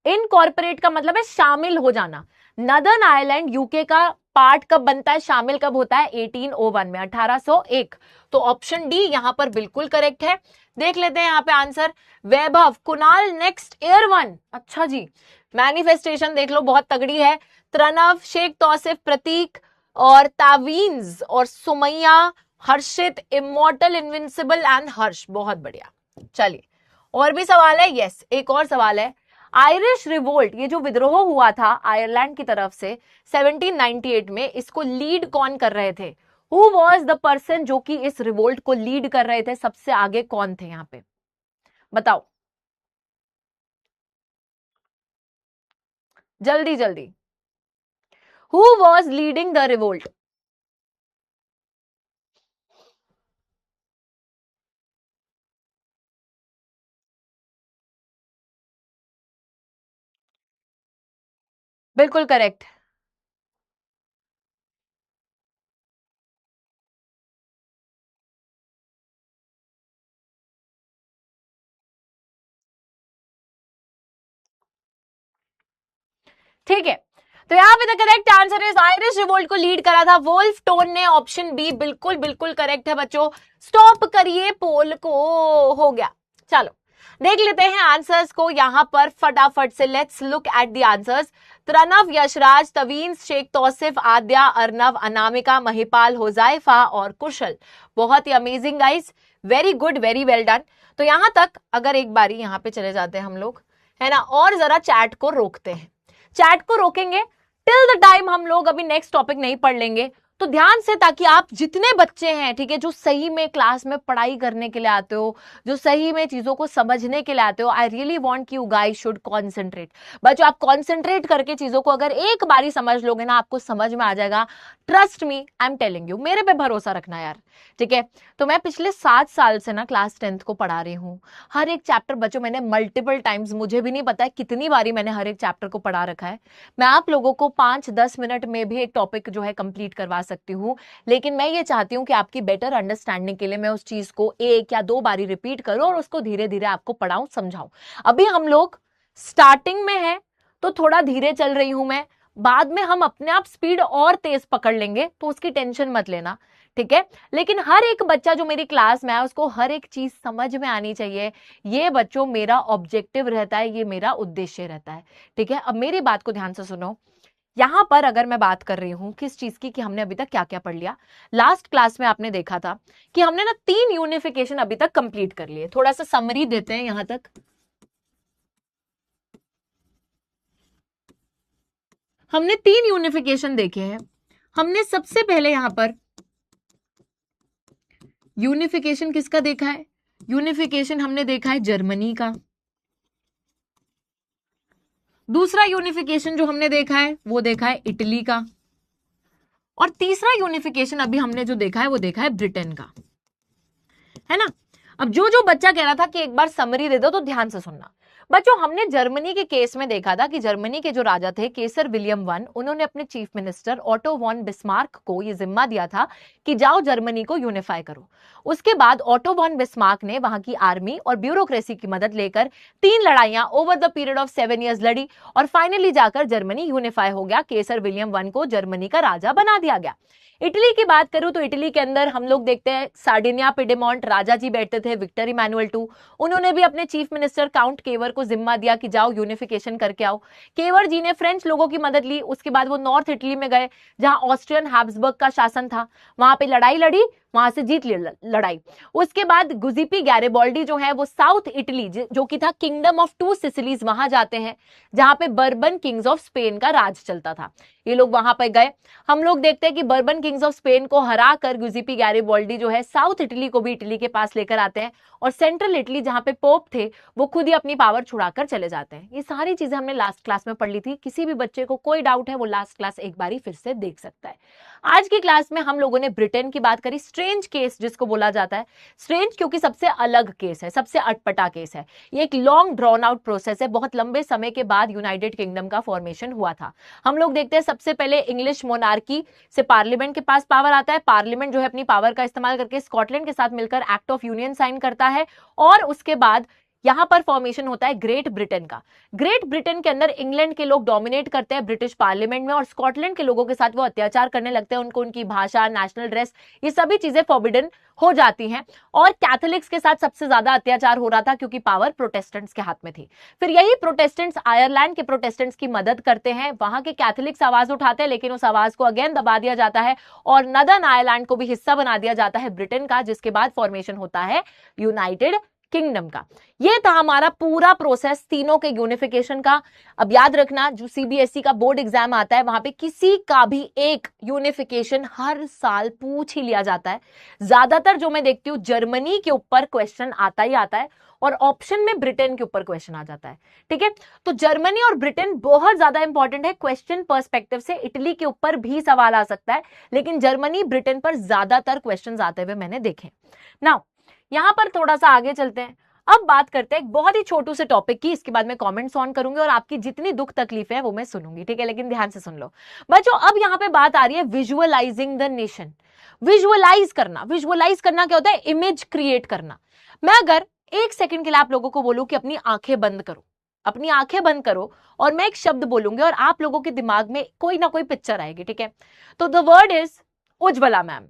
इनकॉर्पोरेट का मतलब है शामिल हो जाना। नदर्न आयरलैंड यूके का पार्ट कब बनता है, शामिल कब होता है? 1801 में, 1801। तो ऑप्शन डी यहां पर बिल्कुल करेक्ट है। देख लेते हैं यहां पे आंसर। वैभव, कुणाल नेक्स्ट एयर 1, अच्छा जी, मैनिफेस्टेशन देख लो बहुत तगड़ी है। प्रणव, शेख तौसिफ, प्रतीक और तावीन्स और सुमैया, हर्षित, इमोर्टल, इनविंसिबल एंड हर्ष, बहुत बढ़िया। चलिए और भी सवाल है। यस, एक और सवाल है। आयरिश रिवोल्ट, ये जो विद्रोह हुआ था आयरलैंड की तरफ से 1798 में, इसको लीड कौन कर रहे थे? हु वॉज द पर्सन जो कि इस रिवोल्ट को लीड कर रहे थे? सबसे आगे कौन थे यहां पे, बताओ जल्दी जल्दी। Who was leading the revolt? बिल्कुल करेक्ट। ठीक है, तो यहां पे the correct answer is Irish revolt को लीड करा था वोल्फटोन ने। ऑप्शन बी बिल्कुल बिल्कुल करेक्ट है बच्चों। स्टॉप करिए पोल को, हो गया। चलो देख लेते हैं आंसर्स को यहां पर फटाफट से। Let's look at the answers. Pranav, Yashraj, Taveen, Sheikh Tausif, Aadya, Arnav, Anamika, Mahipal, Hozaifa और कुशल। बहुत ही amazing guys, very good, very well done. तो यहां तक अगर एक बारी यहां पे चले जाते हैं हम लोग, है ना, और जरा चैट को रोकते हैं। चैट को रोकेंगे टिल द टाइम हम लोग अभी नेक्स्ट टॉपिक नहीं पढ़ लेंगे, तो ध्यान से, ताकि आप जितने बच्चे हैं, ठीक है, जो सही में क्लास में पढ़ाई करने के लिए आते हो, जो सही में चीजों को समझने के लिए आते हो, I really want you guys should concentrate. बच्चों आप कॉन्सेंट्रेट करके चीजों को अगर एक बारी समझ लोगे ना, आपको समझ में आ जाएगा। Trust me, I am telling you, मेरे पे भरोसा रखना यार, ठीक है। तो मैं पिछले 7 साल से ना क्लास 10th को पढ़ा रही हूँ। हर एक चैप्टर बच्चों मैंने मल्टीपल टाइम्स, मुझे भी नहीं पता है कितनी बारी मैंने हर एक चैप्टर को पढ़ा रखा है। मैं आप लोगों को 5-10 मिनट में भी एक टॉपिक जो है कंप्लीट करवा सकती हूँ, लेकिन मैं ये चाहती हूँ कि आपकी बेटर अंडरस्टैंडिंग के लिए मैं उस चीज को 1 या 2 बारी रिपीट करूँ और उसको धीरे धीरे आपको पढ़ाऊं, समझाऊं। अभी हम लोग स्टार्टिंग में है तो थोड़ा धीरे चल रही हूं मैं, बाद में हम अपने आप स्पीड और तेज पकड़ लेंगे, तो उसकी टेंशन मत लेना, ठीक है। लेकिन हर एक बच्चा जो मेरी क्लास में है उसको हर एक चीज समझ में आनी चाहिए। ये बच्चों मेरा ऑब्जेक्टिव रहता है, ये मेरा उद्देश्य रहता है, ठीक है। अब मेरी बात को ध्यान से सुनो। यहां पर अगर मैं बात कर रही हूं किस चीज की, कि हमने अभी तक क्या क्या पढ़ लिया। लास्ट क्लास में आपने देखा था कि हमने ना 3 यूनिफिकेशन अभी तक कंप्लीट कर लिए। थोड़ा सा समरी देते हैं यहां तक। हमने 3 यूनिफिकेशन देखे हैं। हमने सबसे पहले यहां पर यूनिफिकेशन किसका देखा है? यूनिफिकेशन हमने देखा है जर्मनी का। दूसरा यूनिफिकेशन जो हमने देखा है वो देखा है इटली का। और तीसरा यूनिफिकेशन अभी हमने जो देखा है वो देखा है ब्रिटेन का, है ना। अब जो जो बच्चा कह रहा था कि एक बार समरी दे दो, तो ध्यान से सुनना बच्चों। हमने जर्मनी के केस में देखा था कि जर्मनी के जो राजा थे केसर विलियम वन, उन्होंने अपने chief minister Otto von Bismarck को यह जिम्मा दिया था कि जाओ जर्मनी को यूनिफाई करो। उसके बाद ऑटो वॉन बिस्मार्क ने वहां की आर्मी और ब्यूरोक्रेसी की मदद लेकर 3 लड़ाइयां over the period of 7 years लड़ी और फाइनली जाकर जर्मनी यूनिफाई हो गया। केसर विलियम वन को जर्मनी का राजा बना दिया गया। इटली की बात करूं तो इटली के अंदर हम लोग देखते हैं सार्डिनिया पिडेमोंट राजा जी बैठते थे, विक्टर इमैनुअल II। उन्होंने भी अपने चीफ मिनिस्टर काउंट केवर को जिम्मा दिया कि जाओ यूनिफिकेशन करके आओ। केवर जी ने फ्रेंच लोगों की मदद ली। उसके बाद वो नॉर्थ इटली में गए जहां ऑस्ट्रियन हैब्सबर्ग का शासन था, वहां पे लड़ाई लड़ी, वहां से जीत ली लड़ाई। उसके बाद गुजिपी गैरिबॉल्डी जो है वो साउथ इटली जो कि था किंगडम ऑफ 2 सिसिलीज, वहां जाते हैं जहां पे बर्बन किंग्स ऑफ स्पेन का राज चलता था। ये लोग वहां पर गए। हम लोग देखते हैं कि बर्बन किंग्स ऑफ स्पेन को हरा कर गुजिपी गैरिबॉल्डी जो है साउथ इटली को भी इटली के पास लेकर आते हैं और सेंट्रल इटली जहां पे पोप थे वो खुद ही अपनी पावर छुड़ाकर चले जाते हैं। ये सारी चीजें हमने लास्ट क्लास में पढ़ ली थी। किसी भी बच्चे को कोई डाउट है वो लास्ट क्लास एक बारी फिर से देख सकता है। आज की क्लास में हम लोगों ने ब्रिटेन की बात करी, स्ट्रेंज केस जिसको बोला जाता है। स्ट्रेंज क्योंकि सबसे अलग केस है, सबसे अटपटा केस है। ये एक लॉन्ग ड्रॉन आउट प्रोसेस है। बहुत लंबे समय के बाद यूनाइटेड किंगडम का फॉर्मेशन हुआ था। हम लोग देखते हैं सबसे पहले इंग्लिश मोनार्की से पार्लियामेंट के पास पावर आता है। पार्लियामेंट जो है अपनी पावर का इस्तेमाल करके स्कॉटलैंड के साथ मिलकर एक्ट ऑफ यूनियन साइन करता है और उसके बाद यहां पर फॉर्मेशन होता है ग्रेट ब्रिटेन का। ग्रेट ब्रिटेन के अंदर इंग्लैंड के लोग डोमिनेट करते हैं ब्रिटिश पार्लियामेंट में और स्कॉटलैंड के लोगों के साथ वो अत्याचार करने लगते हैं। उनको उनकी भाषा, नेशनल ड्रेस, ये सभी चीजें फॉरबिडन हो जाती हैं और कैथोलिक्स के साथ सबसे ज्यादा अत्याचार हो रहा था क्योंकि पावर प्रोटेस्टेंट्स के हाथ में थी। फिर यही प्रोटेस्टेंट्स आयरलैंड के प्रोटेस्टेंट्स की मदद करते हैं। वहां के कैथोलिक्स आवाज उठाते हैं लेकिन उस आवाज को अगेन दबा दिया जाता है और नदर्न आयरलैंड को भी हिस्सा बना दिया जाता है ब्रिटेन का, जिसके बाद फॉर्मेशन होता है यूनाइटेड किंगडम का। यह था हमारा पूरा प्रोसेस तीनों के यूनिफिकेशन का। अब याद रखना जो सीबीएसई का बोर्ड एग्जाम आता है वहां पे किसी का भी एक यूनिफिकेशन हर साल पूछ ही लिया जाता है। ज्यादातर जो मैं देखती हूँ जर्मनी के ऊपर क्वेश्चन आता ही आता है और ऑप्शन में ब्रिटेन के ऊपर क्वेश्चन आ जाता है, ठीक है। तो जर्मनी और ब्रिटेन बहुत ज्यादा इंपॉर्टेंट है क्वेश्चन पर्सपेक्टिव से। इटली के ऊपर भी सवाल आ सकता है लेकिन जर्मनी ब्रिटेन पर ज्यादातर क्वेश्चन आते हुए मैंने देखे। नाउ यहां पर थोड़ा सा आगे चलते हैं। अब बात करते हैं एक बहुत ही छोटू से टॉपिक की। इसके बाद मैं कमेंट्स ऑन करूंगी और आपकी जितनी दुख तकलीफें हैं वो मैं सुनूंगी, ठीक है। लेकिन ध्यान से सुन लो बच्चों। अब यहां पे बात आ रही है विजुअलाइजिंग द नेशन। विजुअलाइज करना, विजुअलाइज करना क्या होता है? इमेज क्रिएट करना। मैं अगर 1 सेकंड के लिए आप लोगों को बोलूं कि अपनी आंखें बंद करो, अपनी आंखें बंद करो और मैं एक शब्द बोलूंगी और आप लोगों के दिमाग में कोई ना कोई पिक्चर आएगी, ठीक है। तो the word is Ujjwala ma'am.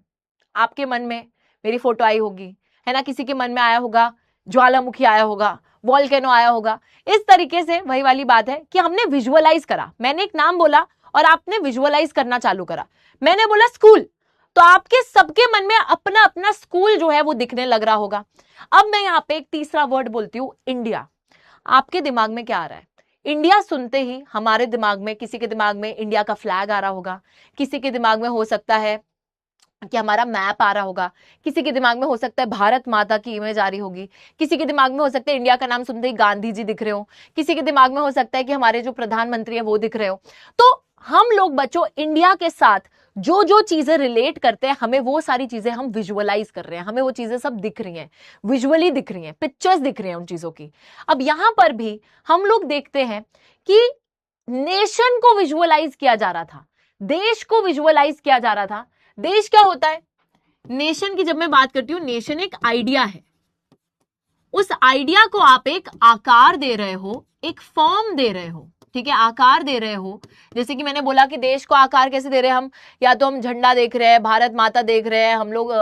आपके मन में मेरी फोटो आई होगी, है ना। किसी के मन में आया होगा ज्वालामुखी, आया होगा वॉल्केनो, आया होगा। इस तरीके से वही वाली बात है कि हमने विजुअलाइज करा। मैंने एक नाम बोला और आपने विजुअलाइज करना चालू करा। मैंने बोला स्कूल, तो आपके सबके मन में अपना अपना स्कूल जो है वो दिखने लग रहा होगा। अब मैं यहाँ पे एक तीसरा वर्ड बोलती हूँ, इंडिया। आपके दिमाग में क्या आ रहा है? इंडिया सुनते ही हमारे दिमाग में, किसी के दिमाग में इंडिया का फ्लैग आ रहा होगा, किसी के दिमाग में हो सकता है कि हमारा मैप आ रहा होगा, किसी के दिमाग में हो सकता है भारत माता की इमेज आ रही होगी, किसी के दिमाग में हो सकता है इंडिया का नाम सुनते ही गांधी जी दिख रहे हो, किसी के दिमाग में हो सकता है कि हमारे जो प्रधानमंत्री है वो दिख रहे हो। तो हम लोग बच्चों इंडिया के साथ जो जो चीजें रिलेट करते हैं, हमें वो सारी चीजें हम विजुअलाइज कर रहे हैं, हमें वो चीजें सब दिख रही हैं, विजुअली दिख रही हैं, पिक्चर्स दिख रही हैं उन चीजों की। अब यहां पर भी हम लोग देखते हैं कि नेशन को विजुअलाइज किया जा रहा था, देश को विजुअलाइज किया जा रहा था। देश क्या होता है? नेशन की जब मैं बात करती हूं, नेशन एक आइडिया है, उस आइडिया को आप एक आकार दे रहे हो, एक फॉर्म दे रहे हो, ठीक है, आकार दे रहे हो। जैसे कि मैंने बोला कि देश को आकार कैसे दे रहे हैं हम, या तो हम झंडा देख रहे हैं, भारत माता देख रहे हैं, हम लोग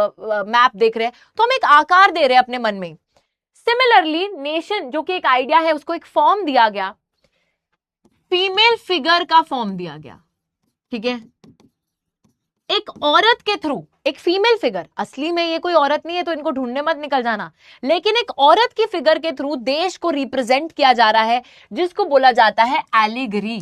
मैप देख रहे हैं, तो हम एक आकार दे रहे हैं अपने मन में। सिमिलरली नेशन जो कि एक आइडिया है, उसको एक फॉर्म दिया गया, फीमेल फिगर का फॉर्म दिया गया, ठीक है, एक औरत के थ्रू, एक फीमेल फिगर, असली में ये कोई औरत नहीं है तो इनको ढूंढने मत निकल जाना, लेकिन एक औरत की फिगर के थ्रू देश को रिप्रेजेंट किया जा रहा है, जिसको बोला जाता है एलिगरी।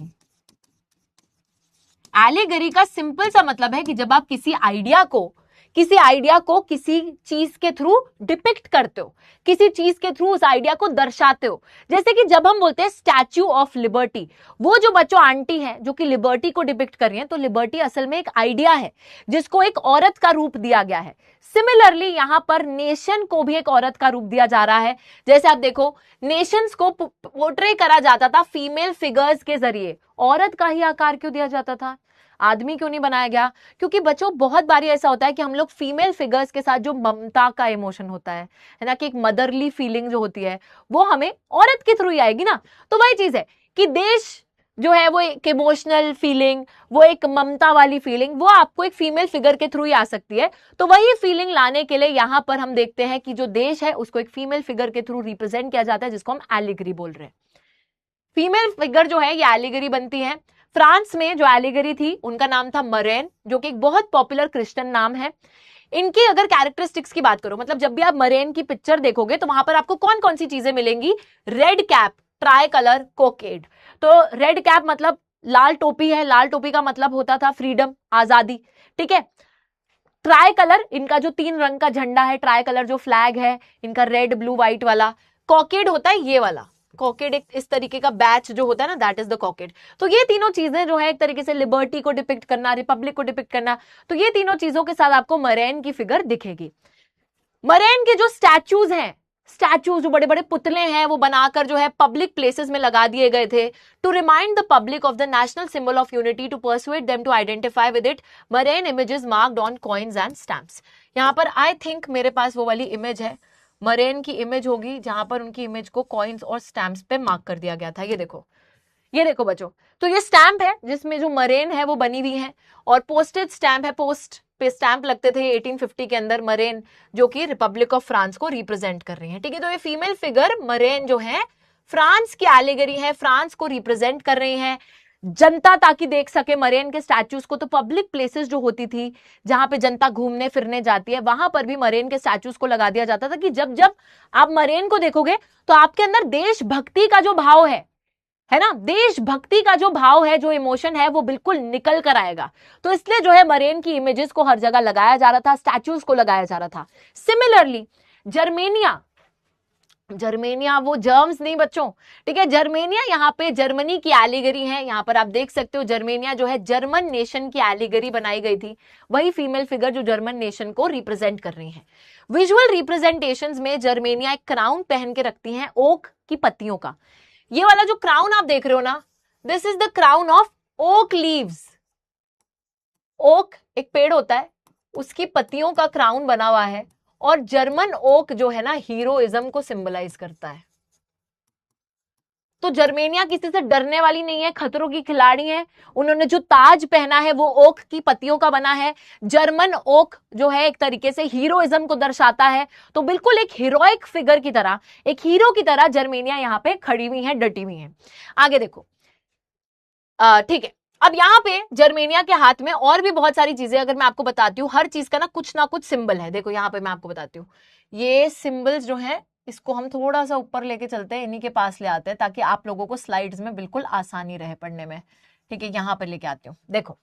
एलिगरी का सिंपल सा मतलब है कि जब आप किसी आइडिया को किसी चीज के थ्रू डिपिक्ट करते हो, किसी चीज के थ्रू उस आइडिया को दर्शाते हो। जैसे कि जब हम बोलते हैं स्टैच्यू ऑफ लिबर्टी, वो जो बच्चों आंटी है जो कि लिबर्टी को डिपिक्ट कर रही है, तो लिबर्टी असल में एक आइडिया है जिसको एक औरत का रूप दिया गया है। सिमिलरली यहां पर नेशन को भी एक औरत का रूप दिया जा रहा है। जैसे आप देखो, नेशंस को पोर्ट्रे करा जाता था फीमेल फिगर्स के जरिए, औरत का ही आकार क्यों दिया जाता था, आदमी क्यों नहीं बनाया गया? क्योंकि बच्चों बहुत बारी ऐसा होता है कि हम लोग फीमेल फिगर्स के साथ जो ममता का इमोशन होता है ना, कि एक मदरली फीलिंग जो होती है, वो हमें औरत के थ्रू ही आएगी ना। तो वही चीज है कि देश जो है वो एक इमोशनल फीलिंग, वो एक ममता वाली फीलिंग, वो आपको एक फीमेल फिगर के थ्रू ही आ सकती है। तो वही फीलिंग लाने के लिए यहां पर हम देखते हैं कि जो देश है उसको एक फीमेल फिगर के थ्रू रिप्रेजेंट किया जाता है, जिसको हम एलिगरी बोल रहे हैं। फीमेल फिगर जो है ये एलिगरी बनती है। फ्रांस में जो एलिगरी थी उनका नाम था मरेन, जो कि एक बहुत पॉपुलर क्रिश्चियन नाम है। इनकी अगर कैरेक्टरिस्टिक्स की बात करो, मतलब जब भी आप मरेन की पिक्चर देखोगे तो वहां पर आपको कौन कौन सी चीजें मिलेंगी? Red cap, tricolour, cockade. तो रेड कैप मतलब लाल टोपी है, लाल टोपी का मतलब होता था फ्रीडम, आजादी, ठीक है। ट्राई कलर, इनका जो 3 रंग का झंडा है, ट्राई कलर जो फ्लैग है इनका, रेड ब्लू व्हाइट वाला। कॉकेड होता है ये वाला, कॉकेड एक इस तरीके का बैच जो होता है ना, दैट इज द कॉकेड। तो ये तीनों चीजें जो है एक तरीके से लिबर्टी को डिपिक्ट करना, रिपब्लिक को डिपिक्ट करना, तो ये तीनों चीजों के साथ आपको मरेन की फिगर दिखेगी। मरेन के जो स्टैचूज हैं, स्टैचूज जो बड़े बड़े पुतले हैं, वो बनाकर जो है पब्लिक प्लेसेस में लगा दिए गए थे, to remind the public of the national symbol of unity, to persuade them to identify with it. Marianne images marked on coins and stamps. यहां पर आई थिंक मेरे पास वो वाली इमेज है, मरेन की इमेज होगी जहां पर उनकी इमेज को कॉइन्स और स्टैम्प्स पे मार्क कर दिया गया था। ये देखो बच्चों, तो ये स्टैम्प है जिसमें जो मरेन है वो बनी हुई है, और पोस्टेज स्टैम्प है, पोस्ट पे स्टैम्प लगते थे 1850 के अंदर, मरेन जो कि रिपब्लिक ऑफ फ्रांस को रिप्रेजेंट कर रही है, ठीक है। तो ये फीमेल फिगर मरेन जो है फ्रांस की एलिगरी है, फ्रांस को रिप्रेजेंट कर रही है। जनता ताकि देख सके मरेन के स्टैचूज को, तो पब्लिक प्लेसेस जो होती थी जहां पे जनता घूमने फिरने जाती है, वहां पर भी मरेन के स्टैचूज को लगा दिया जाता था कि जब जब आप मरेन को देखोगे तो आपके अंदर देशभक्ति का जो भाव है ना, देशभक्ति का जो भाव है, जो इमोशन है, वो बिल्कुल निकल कर आएगा। तो इसलिए जो है मरेन की इमेजेस को हर जगह लगाया जा रहा था, स्टैचूज को लगाया जा रहा था। सिमिलरली जर्मेनिया वो जर्म्स नहीं बच्चों, ठीक है, जर्मेनिया यहाँ पे जर्मनी की एलिगरी है। यहाँ पर आप देख सकते हो जर्मेनिया जो है जर्मन नेशन की एलिगरी बनाई गई थी, वही फीमेल फिगर जो जर्मन नेशन को रिप्रेजेंट कर रही है। विजुअल रिप्रेजेंटेशंस में जर्मेनिया एक क्राउन पहन के रखती है ओक की पत्तियों का। ये वाला जो क्राउन आप देख रहे हो ना, this is the crown of oak leaves. Oak एक पेड़ होता है, उसकी पत्तियों का क्राउन बना हुआ है, और जर्मन ओक जो है ना हीरोइज्म को सिंबलाइज करता है। तो जर्मेनिया किसी से डरने वाली नहीं है, खतरों की खिलाड़ी है। उन्होंने जो ताज पहना है वो ओक की पत्तियों का बना है। जर्मन ओक जो है एक तरीके से हीरोइज्म को दर्शाता है। तो बिल्कुल एक हीरोइक फिगर की तरह, एक हीरो की तरह जर्मेनिया यहाँ पे खड़ी हुई है, डटी हुई है। आगे देखो, ठीक है, अब यहाँ पे जर्मेनिया के हाथ में और भी बहुत सारी चीजें, अगर मैं आपको बताती हूँ, हर चीज का ना कुछ सिंबल है। देखो यहाँ पे मैं आपको बताती हूँ, ये सिंबल्स जो है इसको हम थोड़ा सा ऊपर लेके चलते हैं, इन्हीं के पास ले आते हैं ताकि आप लोगों को स्लाइड्स में बिल्कुल आसानी रहे पढ़ने में, ठीक है। यहाँ पर लेके आती हूँ, देखो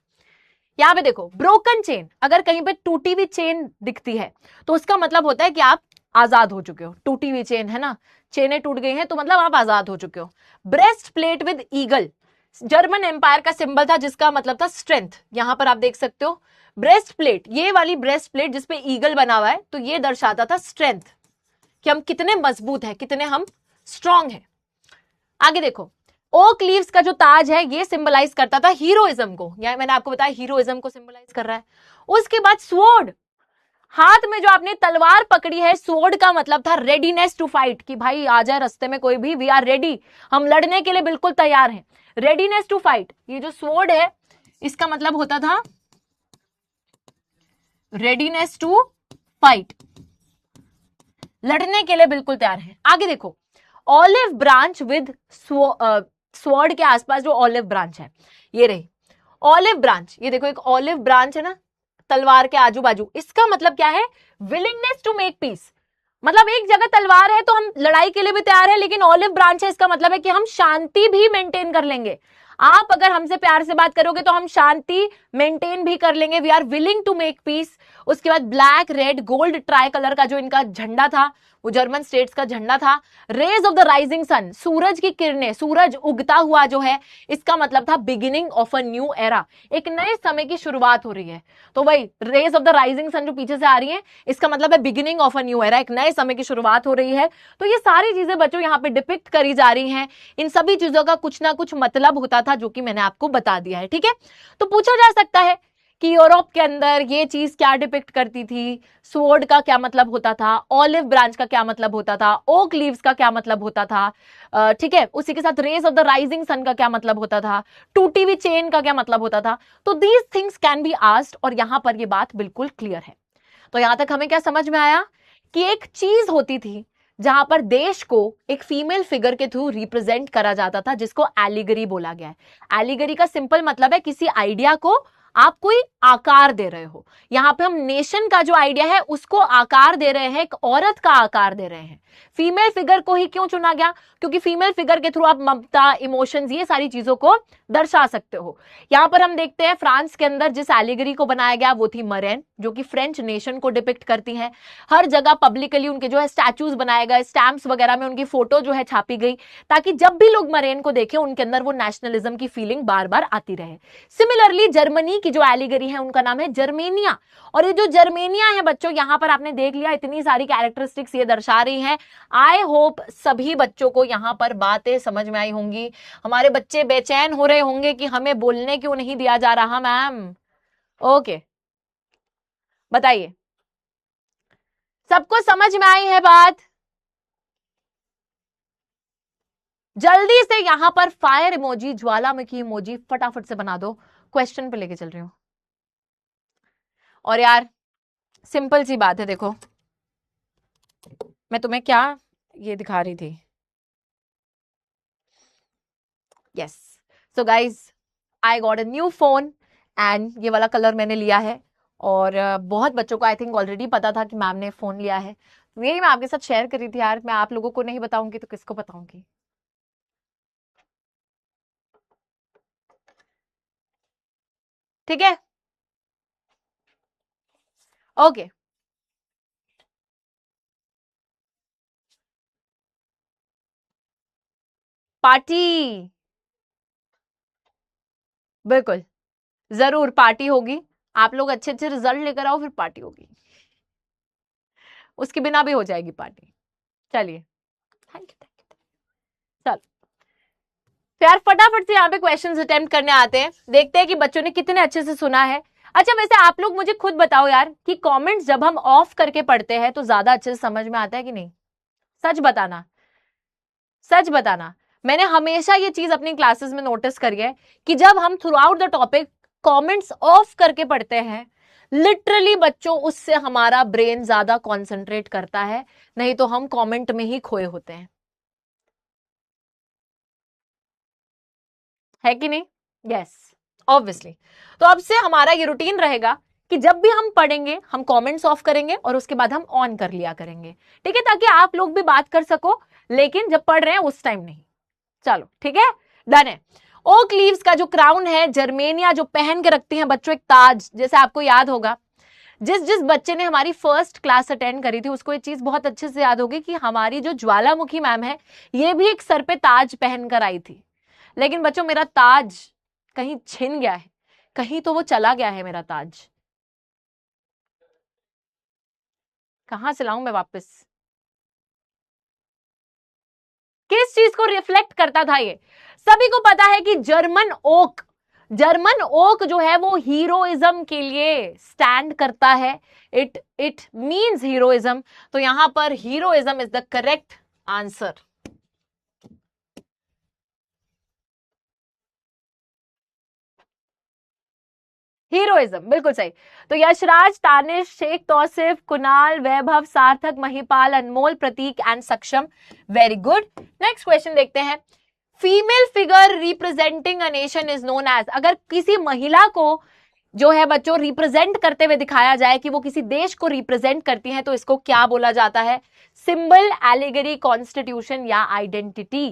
यहाँ पे देखो ब्रोकन चेन, अगर कहीं पे टूटी हुई चेन दिखती है तो उसका मतलब होता है कि आप आजाद हो चुके हो। टूटी हुई चेन है ना, चेनें टूट गई हैं तो मतलब आप आजाद हो चुके हो। Breast plate with eagle, German empire का सिंबल था जिसका मतलब था स्ट्रेंथ। यहां पर आप देख सकते हो ब्रेस्ट प्लेट, ये वाली ब्रेस्ट प्लेट जिसपे ईगल बना हुआ है तो ये दर्शाता था स्ट्रेंथ, कि हम कितने मजबूत हैं, कितने हम स्ट्रांग हैं। आगे देखो ओक लीव्स का जो ताज है ये सिंबलाइज करता था हीरोइज्म को, या मैंने आपको बताया हीरोइज्म को सिंबलाइज कर रहा है। उसके बाद स्वॉर्ड, हाथ में जो आपने तलवार पकड़ी है, स्वॉर्ड का मतलब था रेडीनेस टू फाइट, कि भाई आ जाए रास्ते में कोई भी, वी आर रेडी, हम लड़ने के लिए बिल्कुल तैयार हैं। रेडीनेस टू फाइट, ये जो स्वॉर्ड है इसका मतलब होता था रेडीनेस टू फाइट, लड़ने के लिए बिल्कुल तैयार है। आगे देखो ऑलिव ब्रांच विद स्वॉर्ड के आसपास जो ऑलिव ब्रांच है, ये रही ऑलिव ब्रांच, ये देखो एक ऑलिव ब्रांच है ना तलवार के आजू बाजू, इसका मतलब क्या है, विलिंगनेस टू मेक पीस। मतलब एक जगह तलवार है तो हम लड़ाई के लिए भी तैयार है, लेकिन ऑलिव ब्रांच है इसका मतलब है कि हम शांति भी मेंटेन कर लेंगे। आप अगर हमसे प्यार से बात करोगे तो हम शांति मेंटेन भी कर लेंगे, we are willing to make peace. उसके बाद black red gold tricolour का जो इनका झंडा था वो जर्मन स्टेट्स का झंडा था। Rays of the rising sun, सूरज की किरणें, सूरज उगता हुआ जो है इसका मतलब था beginning of a new era, एक नए समय की शुरुआत हो रही है। तो भाई rays of the rising sun जो पीछे से आ रही है इसका मतलब है beginning of a new era, एक नए समय की शुरुआत हो रही है। तो ये सारी चीजें बच्चों यहाँ पे डिपिक्ट करी जा रही हैं, इन सभी चीजों का कुछ ना कुछ मतलब होता था जो कि मैंने आपको बता दिया है। ठीक है, तो पूछा जा सकता है कि यूरोप के अंदर ये चीज क्या डिपिक्ट करती थी, स्वॉर्ड का क्या मतलब होता था, ऑलिव ब्रांच का क्या मतलब होता था, ओक लीव्स का क्या मतलब होता था, ठीक है, उसी के साथ rays of the rising sun का क्या मतलब होता था, टूटी हुई चेन का क्या मतलब होता था। तो these things can be asked, और यहां पर ये बात बिल्कुल क्लियर है। तो यहां तक हमें क्या समझ में आया कि एक चीज होती थी जहां पर देश को एक फीमेल फिगर के थ्रू रिप्रेजेंट करा जाता था, जिसको एलिगरी बोला गया है। एलिगरी का सिंपल मतलब है किसी आइडिया को आप कोई आकार दे रहे हो। यहां पे हम नेशन का जो आइडिया है उसको आकार दे रहे हैं, एक औरत का आकार दे रहे हैं। फीमेल फिगर को ही क्यों चुना गया, क्योंकि फीमेल फिगर के थ्रू आप ममता, इमोशंस, ये सारी चीजों को दर्शा सकते हो। यहां पर हम देखते हैं फ्रांस के अंदर जिस एलिगरी को बनाया गया वो थी मरेन, जो कि फ्रेंच नेशन को डिपिक्ट करती है। हर जगह पब्लिकली उनके जो है स्टैचूज बनाए गए, स्टैम्प्स वगैरह में उनकी फोटो जो है छापी गई, ताकि जब भी लोग मरेन को देखें उनके अंदर वो नेशनलिज्म की फीलिंग बार बार आती रहे। सिमिलरली जर्मनी की जो एलिगरी है उनका नाम है जर्मेनिया, और ये जो जर्मेनिया है बच्चों, यहां पर आपने देख लिया इतनी सारी कैरेक्टरिस्टिक्स ये दर्शा रही हैं। आई होप सभी बच्चों को यहां पर बातें समझ में आई होंगी। हमारे बच्चे बेचैन हो रहे होंगे कि हमें बोलने क्यों नहीं दिया जा रहा मैम। ओके, बताइए सबको समझ में आई है बात? जल्दी से यहां पर फायर इमोजी, ज्वालामुखी इमोजी फटाफट से बना दो, क्वेश्चन पे लेके चल रही हूं। और यार सिंपल सी बात है, देखो मैं तुम्हें क्या ये दिखा रही थी। Yes, so guys I got a new phone and ये वाला कलर मैंने लिया है, और बहुत बच्चों को आई थिंक ऑलरेडी पता था कि मैम ने फोन लिया है, यही मैं आपके साथ शेयर कर रही थी। यार मैं आप लोगों को नहीं बताऊंगी तो किसको बताऊंगी। ठीक है, ओके। पार्टी, बिल्कुल जरूर पार्टी होगी। आप लोग अच्छे अच्छे रिजल्ट लेकर आओ, फिर पार्टी होगी, उसके बिना भी हो जाएगी पार्टी। चलिए, थैंक यू, चलो यार फटाफट से यहाँ पे क्वेश्चंस अटेम्प्ट करने आते हैं, देखते हैं कि बच्चों ने कितने अच्छे से सुना है। अच्छा वैसे आप लोग मुझे खुद बताओ यार कि कमेंट्स जब हम ऑफ करके पढ़ते हैं तो ज्यादा अच्छे से समझ में आता है कि नहीं? सच बताना, सच बताना। मैंने हमेशा ये चीज अपनी क्लासेस में नोटिस करी है कि जब हम through out the topic comments of करके पढ़ते हैं, लिटरली बच्चों उससे हमारा ब्रेन ज्यादा कॉन्सेंट्रेट करता है, नहीं तो हम कमेंट में ही खोए होते हैं, है कि नहीं? Yes, obviously. तो अब से हमारा ये रूटीन रहेगा कि जब भी हम पढ़ेंगे हम कमेंट्स ऑफ करेंगे और उसके बाद हम ऑन कर लिया करेंगे, ठीक है, ताकि आप लोग भी बात कर सको, लेकिन जब पढ़ रहे हैं उस टाइम नहीं। चलो ठीक है, डन है। ओक लीव्स का जो क्राउन है जर्मेनिया जो पहन के रखती हैं बच्चों, एक ताज, जैसे आपको याद होगा, जिस जिस बच्चे ने हमारी फर्स्ट क्लास अटेंड करी थी उसको ये चीज बहुत अच्छे से याद होगी कि हमारी जो ज्वालामुखी मैम है ये भी एक सर पे ताज पहन कर आई थी। लेकिन बच्चों मेरा ताज कहीं छिन गया है, कहीं तो वो चला गया है मेरा ताज। कहां से लाऊं मैं वापस? किस चीज को रिफ्लेक्ट करता था ये? सभी को पता है कि जर्मन ओक, जर्मन ओक जो है वो हीरोइज्म के लिए स्टैंड करता है। It means heroism. तो यहां पर heroism is the correct answer. Heroism बिल्कुल सही। तो Yashraj, Tanish, Sheikh Tausif, Kunal, Vaibhav, Sarthak, Mahipal, Anmol, Prateek and Saksham, very good. Next question देखते हैं। Female figure representing a nation is known as, अगर किसी महिला को जो है बच्चों रिप्रेजेंट करते हुए दिखाया जाए कि वो किसी देश को रिप्रेजेंट करती है तो इसको क्या बोला जाता है? सिंबल, एलिगरी, कॉन्स्टिट्यूशन या आइडेंटिटी?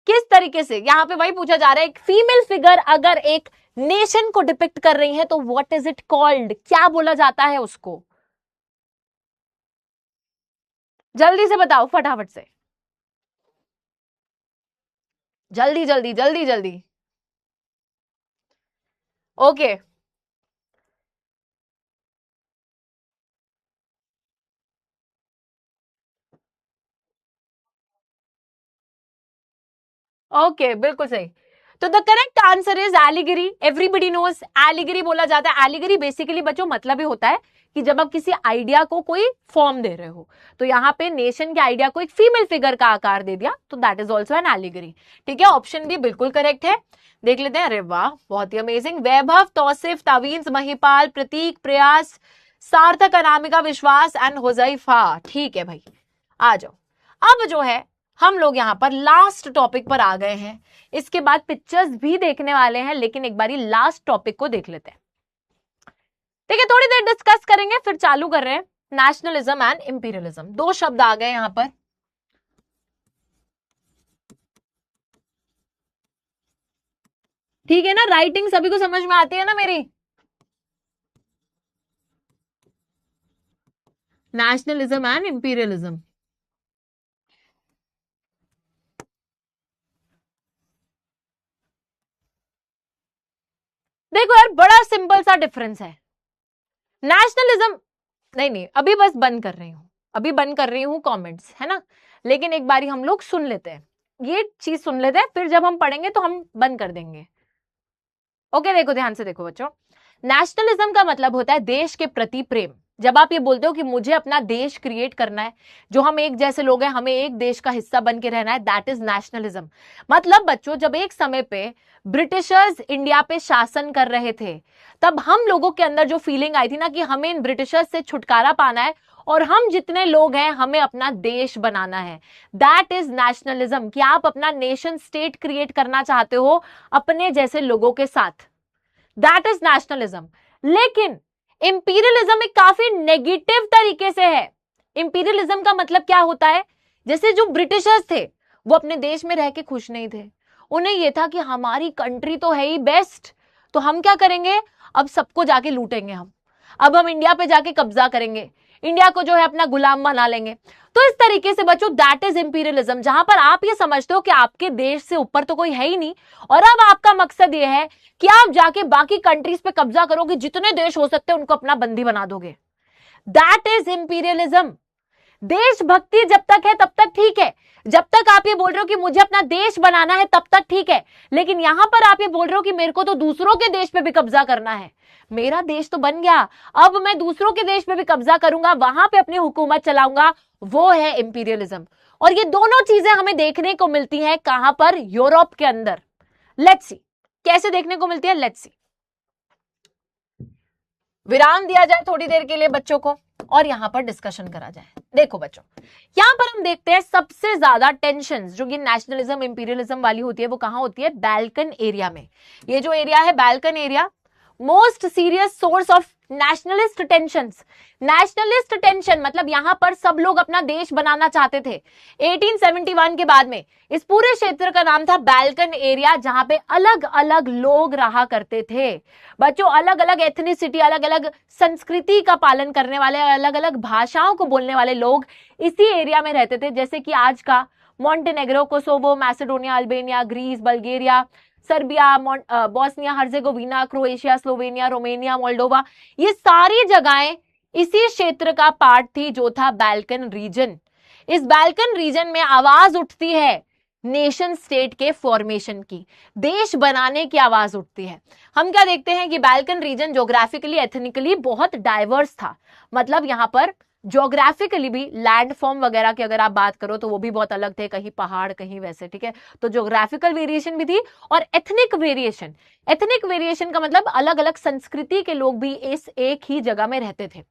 किस तरीके से? यहां पे वही पूछा जा रहा है, एक फीमेल फिगर अगर एक नेशन को डिपिक्ट कर रही है तो व्हाट इज इट कॉल्ड, क्या बोला जाता है उसको? जल्दी से बताओ, फटाफट से, जल्दी जल्दी जल्दी जल्दी। ओके ओके बिल्कुल सही। तो the correct answer is allegory. Everybody knows allegory बोला जाता है। एलिगरी बेसिकली बच्चों मतलब ही होता है कि जब आप किसी आइडिया को कोई फॉर्म दे रहे हो, तो यहाँ पे नेशन के आइडिया को एक फीमेल फिगर का आकार दे दिया, तो that is also an allegory. ठीक है, ऑप्शन बी बिल्कुल करेक्ट है। देख लेते हैं। अरे वाह, बहुत ही अमेजिंग। वैभव, तौसिफ, तावींस, महिपाल, प्रतीक, प्रयास, सार्थक, अनामिका, विश्वास एंड हुजैफा। ठीक है भाई, आ जाओ। अब जो है हम लोग यहाँ पर लास्ट टॉपिक पर आ गए हैं। इसके बाद पिक्चर्स भी देखने वाले हैं, लेकिन एक बारी लास्ट टॉपिक को देख लेते हैं। ठीक है, थोड़ी देर डिस्कस करेंगे फिर चालू कर रहे हैं। नेशनलिज्म एंड इंपीरियलिज्म, दो शब्द आ गए यहां पर। ठीक है ना, राइटिंग सभी को समझ में आती है ना मेरी? Nationalism and imperialism. देखो यार, बड़ा सिंपल सा डिफरेंस है। नेशनलिज्म, नहीं नहीं अभी बस बंद कर रही हूं, अभी बंद कर रही हूं कमेंट्स, है ना? लेकिन एक बारी हम लोग सुन लेते हैं, ये चीज सुन लेते हैं, फिर जब हम पढ़ेंगे तो हम बंद कर देंगे। ओके देखो, ध्यान से देखो बच्चों। नेशनलिज्म का मतलब होता है देश के प्रति प्रेम। जब आप ये बोलते हो कि मुझे अपना देश क्रिएट करना है, जो हम एक जैसे लोग हैं, हमें एक देश का हिस्सा बन के रहना है, दैट इज नेशनलिज्म। मतलब बच्चों, जब एक समय पे ब्रिटिशर्स इंडिया पे शासन कर रहे थे, तब हम लोगों के अंदर जो फीलिंग आई थी ना कि हमें इन ब्रिटिशर्स से छुटकारा पाना है और हम जितने लोग हैं हमें अपना देश बनाना है, दैट इज नेशनलिज्म। कि आप अपना नेशन स्टेट क्रिएट करना चाहते हो अपने जैसे लोगों के साथ, दैट इज नेशनलिज्म। लेकिन इंपीरियलिज्म एक काफी नेगेटिव तरीके से है। इंपीरियलिज्म का मतलब क्या होता है? जैसे जो ब्रिटिशर्स थे वो अपने देश में रह के खुश नहीं थे, उन्हें यह था कि हमारी कंट्री तो है ही बेस्ट, तो हम क्या करेंगे, अब सबको जाके लूटेंगे अब हम इंडिया पे जाके कब्जा करेंगे, इंडिया को जो है अपना गुलाम बना लेंगे। तो इस तरीके से बच्चों दैट इज इंपीरियलिज्म, जहां पर आप ये समझते हो कि आपके देश से ऊपर तो कोई है ही नहीं, और अब आपका मकसद ये है कि आप जाके बाकी कंट्रीज पे कब्जा करोगे, जितने देश हो सकते हैं उनको अपना बंदी बना दोगे, दैट इज इंपीरियलिज्म। देशभक्ति जब तक है तब तक ठीक है, जब तक आप ये बोल रहे हो कि मुझे अपना देश बनाना है तब तक ठीक है। लेकिन यहां पर आप ये बोल रहे हो कि मेरे को तो दूसरों के देश पे भी कब्जा करना है, मेरा देश तो बन गया, अब मैं दूसरों के देश पे भी कब्जा करूंगा, वहां पे अपनी हुकूमत चलाऊंगा, वो है इंपीरियलिज्म। और ये दोनों चीजें हमें देखने को मिलती हैं कहां पर? यूरोप के अंदर। लेट्स सी कैसे देखने को मिलती है, लेट्स सी। विराम दिया जाए थोड़ी देर के लिए बच्चों को और यहां पर डिस्कशन करा जाए। देखो बच्चों, यहां पर हम देखते हैं सबसे ज्यादा टेंशन जो कि नेशनलिज्म इंपीरियलिज्म वाली होती है वो कहां होती है? बाल्कन एरिया में। ये जो एरिया है Balkan area, most serious source of nationalist tensions. Nationalist tension मतलब यहां पर सब लोग अपना देश बनाना चाहते थे। 1871 के बाद में इस पूरे क्षेत्र का नाम था बाल्कन एरिया, जहां पे अलग अलग लोग रहा करते थे। बच्चों, अलग अलग एथनिसिटी, अलग अलग संस्कृति का पालन करने वाले, अलग अलग भाषाओं को बोलने वाले लोग इसी एरिया में रहते थे, जैसे कि आज का Montenegro, Kosovo, Macedonia, Albania, Greece, Bulgaria, Serbia, Bosnia Herzegovina, Croatia, Slovenia, Romania, Moldova, ये सारी जगहें इसी क्षेत्र का पार्ट थी जो था बाल्कन रीजन। इस बाल्कन रीजन में आवाज उठती है नेशन स्टेट के फॉर्मेशन की, देश बनाने की आवाज उठती है। हम क्या देखते हैं कि बाल्कन रीजन ज्योग्राफिकली, एथनिकली बहुत डाइवर्स था। मतलब यहां पर ज्योग्राफिकली भी लैंड फॉर्म वगैरह की अगर आप बात करो तो वो भी बहुत अलग थे, कहीं पहाड़ कहीं वैसे, ठीक है। तो ज्योग्राफिकल वेरिएशन भी थी और एथनिक वेरिएशन। एथनिक वेरिएशन का मतलब अलग अलग संस्कृति के लोग भी इस एक ही जगह में रहते थे।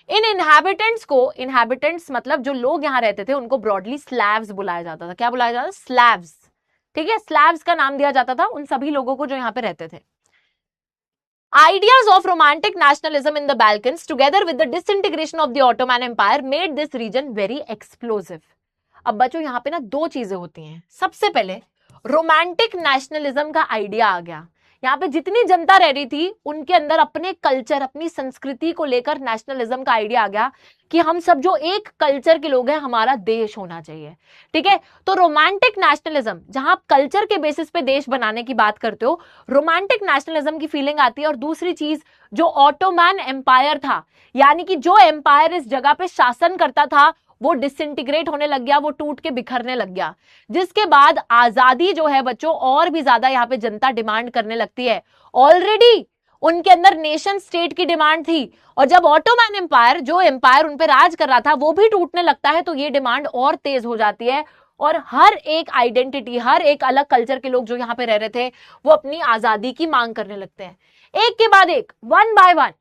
इन इनहैबिटेंट्स को, इनहैबिटेंट्स मतलब जो लोग यहाँ रहते थे, उनको ब्रॉडली स्लैव्स बुलाया जाता था। क्या बुलाया जाता था? स्लैव्स, ठीक है। स्लैव्स का नाम दिया जाता था उन सभी लोगों को जो यहाँ पे रहते थे। Ideas of romantic nationalism in the Balkans, together with the disintegration of the Ottoman Empire, made this region very explosive. अब बच्चों यहाँ पे ना दो चीजें होती हैं। सबसे पहले रोमांटिक नेशनलिज्म का आइडिया आ गया। यहाँ पे जितनी जनता रह रही थी उनके अंदर अपने कल्चर, अपनी संस्कृति को लेकर नेशनलिज्म का आइडिया आ गया कि हम सब जो एक कल्चर के लोग हैं, हमारा देश होना चाहिए, ठीक है। तो रोमांटिक नेशनलिज्म, जहां आप कल्चर के बेसिस पे देश बनाने की बात करते हो, रोमांटिक नेशनलिज्म की फीलिंग आती है। और दूसरी चीज, जो ऑटोमन एम्पायर था, यानी कि जो एम्पायर इस जगह पे शासन करता था, वो डिसइंटीग्रेट होने लग गया, वो टूट के बिखरने लग गया, जिसके बाद आजादी जो है बच्चों और भी ज्यादा यहाँ पे जनता डिमांड करने लगती है। ऑलरेडी उनके अंदर नेशन स्टेट की डिमांड थी, और जब ऑटोमन एम्पायर, जो एम्पायर उन पे राज कर रहा था, वो भी टूटने लगता है, तो ये डिमांड और तेज हो जाती है। और हर एक आइडेंटिटी, हर एक अलग कल्चर के लोग जो यहाँ पे रह रहे थे, वो अपनी आजादी की मांग करने लगते हैं। एक के बाद एक, one by one,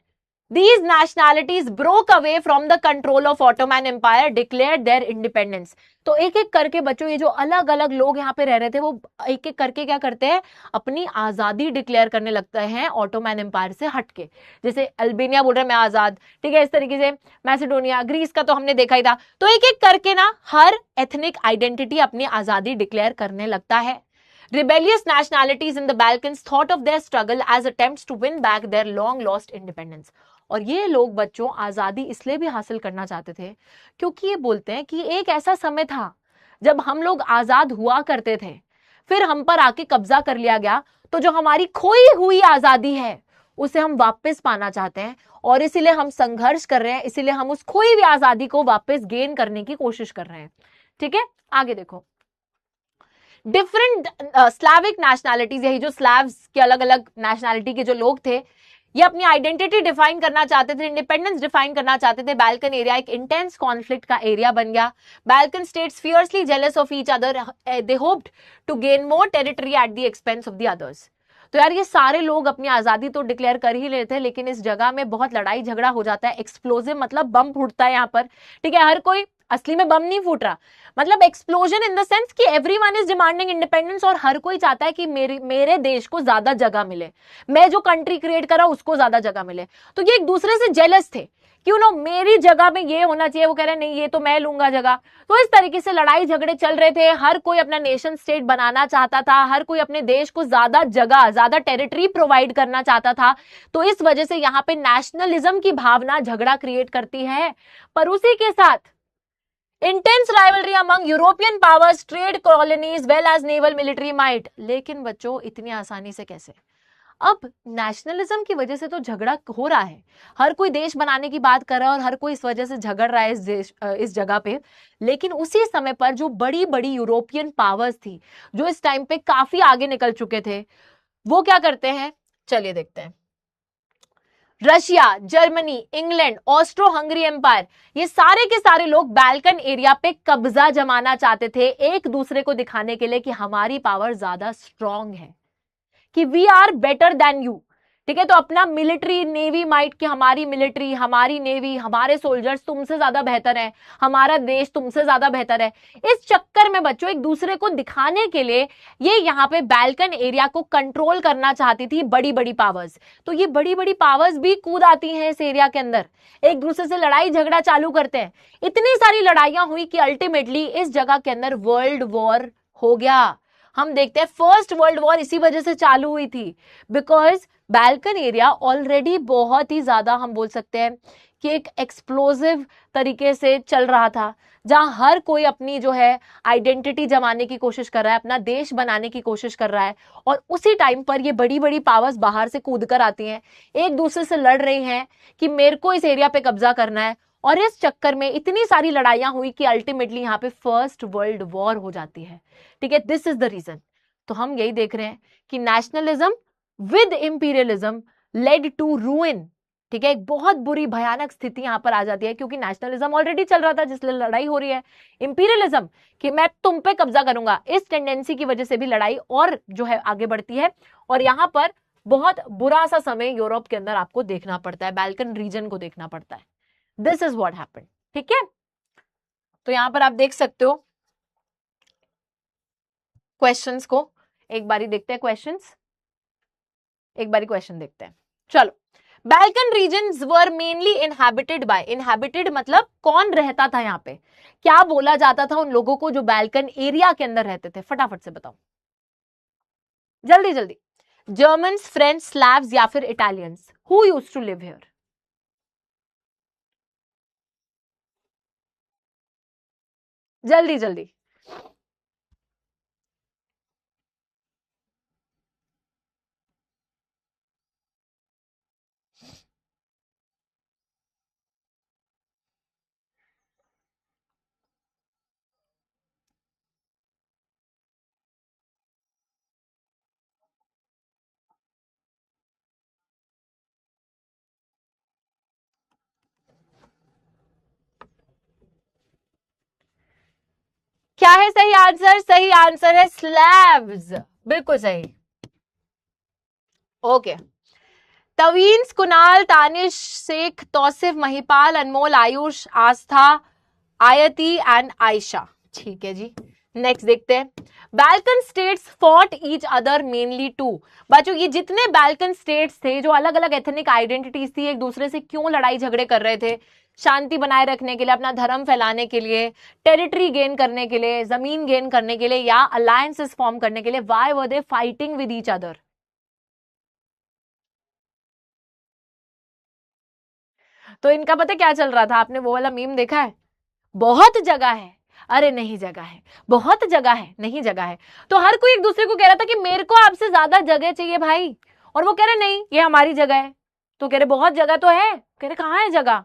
these nationalities broke away from the control of Ottoman Empire, declared their independence. तो एक एक करके बच्चों, ये जो अलग अलग लोग यहाँ पे रह रहे थे, वो एक एक करके क्या करते हैं, अपनी आजादी डिक्लेयर करने लगते हैं ऑटोमन एम्पायर से हटके। जैसे अल्बेनिया बोल रहे हैं मैं आजाद, ठीक है। इस तरीके से मैसेडोनिया, ग्रीस का तो हमने देखा ही था। तो एक एक करके ना हर एथनिक आइडेंटिटी अपनी आजादी डिक्लेयर करने लगता है। Rebellious nationalities in the Balkans thought of their struggle as attempts to win back their long lost independence. और ये लोग बच्चों आजादी इसलिए भी हासिल करना चाहते थे क्योंकि ये बोलते हैं कि एक ऐसा समय था जब हम लोग आजाद हुआ करते थे, फिर हम पर आके कब्जा कर लिया गया, तो जो हमारी खोई हुई आजादी है उसे हम वापस पाना चाहते हैं, और इसीलिए हम संघर्ष कर रहे हैं, इसीलिए हम उस खोई हुई आजादी को वापस गेन करने की कोशिश कर रहे हैं, ठीक है। आगे देखो, डिफरेंट स्लाविक नेशनैलिटीज, यही जो स्लैव्स के अलग अलग नेशनैलिटी के जो लोग थे, ये अपनी आइडेंटिटी डिफाइन करना चाहते थे, इंडिपेंडेंस डिफाइन करना चाहते थे। बाल्कन एरिया एक इंटेंस कॉन्फ्लिक्ट का एरिया बन गया। Balkan states fiercely jealous of each other, they hoped to gain more territory at the expense of the others. तो यार ये सारे लोग अपनी आजादी तो डिक्लेयर कर ही लेते हैं, लेकिन इस जगह में बहुत लड़ाई झगड़ा हो जाता है। एक्सप्लोजिव मतलब बम फूटता है यहाँ पर, ठीक है। हर कोई, असली में बम नहीं फूट रहा, मतलब एक्सप्लोजन इन द सेंस कि एवरीवन इज डिमांडिंग इंडिपेंडेंस, और हर कोई चाहता है कि मेरे देश को ज्यादा जगह मिले, मैं जो कंट्री क्रिएट करा उसको ज्यादा जगह मिले। तो ये एक दूसरे से जेलस थे कि मेरी जगह में ये होना चाहिए, वो कह रहे नहीं ये तो मैं लूंगा जगह। तो इस तरीके से लड़ाई झगड़े चल रहे थे, हर कोई अपना नेशन स्टेट बनाना चाहता था, हर कोई अपने देश को ज्यादा जगह, ज्यादा टेरिटरी प्रोवाइड करना चाहता था। तो इस वजह से यहाँ पे नेशनलिज्म की भावना झगड़ा क्रिएट करती है। पर उसी के साथ intense rivalry among European powers, trade colonies well as naval military might. लेकिन बच्चों इतनी आसानी से कैसे? अब नेशनलिज्म की वजह से तो झगड़ा हो रहा है, हर कोई देश बनाने की बात कर रहा है और हर कोई इस वजह से झगड़ रहा है इस जगह पे। लेकिन उसी समय पर जो बड़ी बड़ी यूरोपियन पावर्स थी, जो इस टाइम पे काफी आगे निकल चुके थे, वो क्या करते हैं, चलिए देखते हैं। Russia, Germany, England, Austro Hungary empire, ये सारे के सारे लोग बाल्कन एरिया पे कब्जा जमाना चाहते थे, एक दूसरे को दिखाने के लिए कि हमारी पावर ज्यादा स्ट्रॉन्ग है, कि we are better than you, ठीक है। तो अपना मिलिट्री नेवी माइट कि हमारी मिलिट्री, हमारी नेवी, हमारे सोल्जर्स तुमसे ज्यादा बेहतर है, हमारा देश तुमसे ज्यादा बेहतर है, इस चक्कर में बच्चों एक दूसरे को दिखाने के लिए ये यहाँ पे बाल्कन एरिया को कंट्रोल करना चाहती थी बड़ी बड़ी पावर्स। तो ये बड़ी बड़ी पावर्स भी कूद आती हैं इस एरिया के अंदर, एक दूसरे से लड़ाई झगड़ा चालू करते हैं। इतनी सारी लड़ाइयां हुई कि अल्टीमेटली इस जगह के अंदर वर्ल्ड वॉर हो गया। हम देखते हैं फर्स्ट वर्ल्ड वॉर इसी वजह से चालू हुई थी, बिकॉज बाल्कन एरिया ऑलरेडी बहुत ही ज्यादा हम बोल सकते हैं कि एक एक्सप्लोसिव तरीके से चल रहा था, जहां हर कोई अपनी जो है आइडेंटिटी जमाने की कोशिश कर रहा है, अपना देश बनाने की कोशिश कर रहा है। और उसी टाइम पर ये बड़ी बड़ी पावर्स बाहर से कूद कर आती हैं, एक दूसरे से लड़ रही हैं कि मेरे को इस एरिया पे कब्जा करना है। और इस चक्कर में इतनी सारी लड़ाइयां हुई कि अल्टीमेटली यहाँ पे फर्स्ट वर्ल्ड वॉर हो जाती है। ठीक है, दिस इज द रीजन। तो हम यही देख रहे हैं कि nationalism with imperialism led to ruin. ठीक है, एक बहुत बुरी भयानक स्थिति यहां पर आ जाती है, क्योंकि नेशनलिज्म ऑलरेडी चल रहा था जिससे लड़ाई हो रही है। इंपीरियलिज्म कि मैं तुम पे कब्जा करूंगा, इस टेंडेंसी की वजह से भी लड़ाई और जो है आगे बढ़ती है। और यहां पर बहुत बुरा सा समय यूरोप के अंदर आपको देखना पड़ता है, बाल्कन रीजन को देखना पड़ता है। This is what happened. ठीक है, तो यहां पर आप देख सकते हो क्वेश्चंस को, एक बारी देखते हैं क्वेश्चंस, एक बारी क्वेश्चन देखते हैं। चलो, Balkan regions were mainly inhabited by, inhabited मतलब कौन रहता था यहाँ पे, क्या बोला जाता था उन लोगों को जो बाल्कन एरिया के अंदर रहते थे, फटाफट से बताओ जल्दी जल्दी। जर्मन्स, फ्रेंच, स्लैव्स या फिर Italians, who used to live here? जल्दी जल्दी। क्या है सही आंसर? सही आंसर है स्लैव्स, बिल्कुल सही। ओके, तवीन्स, कुणाल, तानिश, शेख, तौसिफ, महिपाल, अनमोल, आयुष, आस्था, आयती एंड आयशा। ठीक है जी, नेक्स्ट देखते हैं। Balkan states fought each other mainly two. बच्चों ये जितने बाल्कन स्टेट्स थे जो अलग अलग एथनिक आइडेंटिटीज थी, एक दूसरे से क्यों लड़ाई झगड़े कर रहे थे? शांति बनाए रखने के लिए, अपना धर्म फैलाने के लिए, टेरिटरी गेन करने के लिए, जमीन गेन करने के लिए, या अलायंसेस फॉर्म करने के लिए। Why were they fighting with each other? तो इनका पता क्या चल रहा था? आपने वो वाला मीम देखा है, बहुत जगह है, अरे नहीं जगह है, बहुत जगह है, नहीं जगह है। तो हर कोई एक दूसरे को कह रहा था कि मेरे को आपसे ज्यादा जगह चाहिए भाई, और वो कह रहे नहीं ये हमारी जगह है। तो कह रहे बहुत जगह तो है, कह रहे कहां है जगह?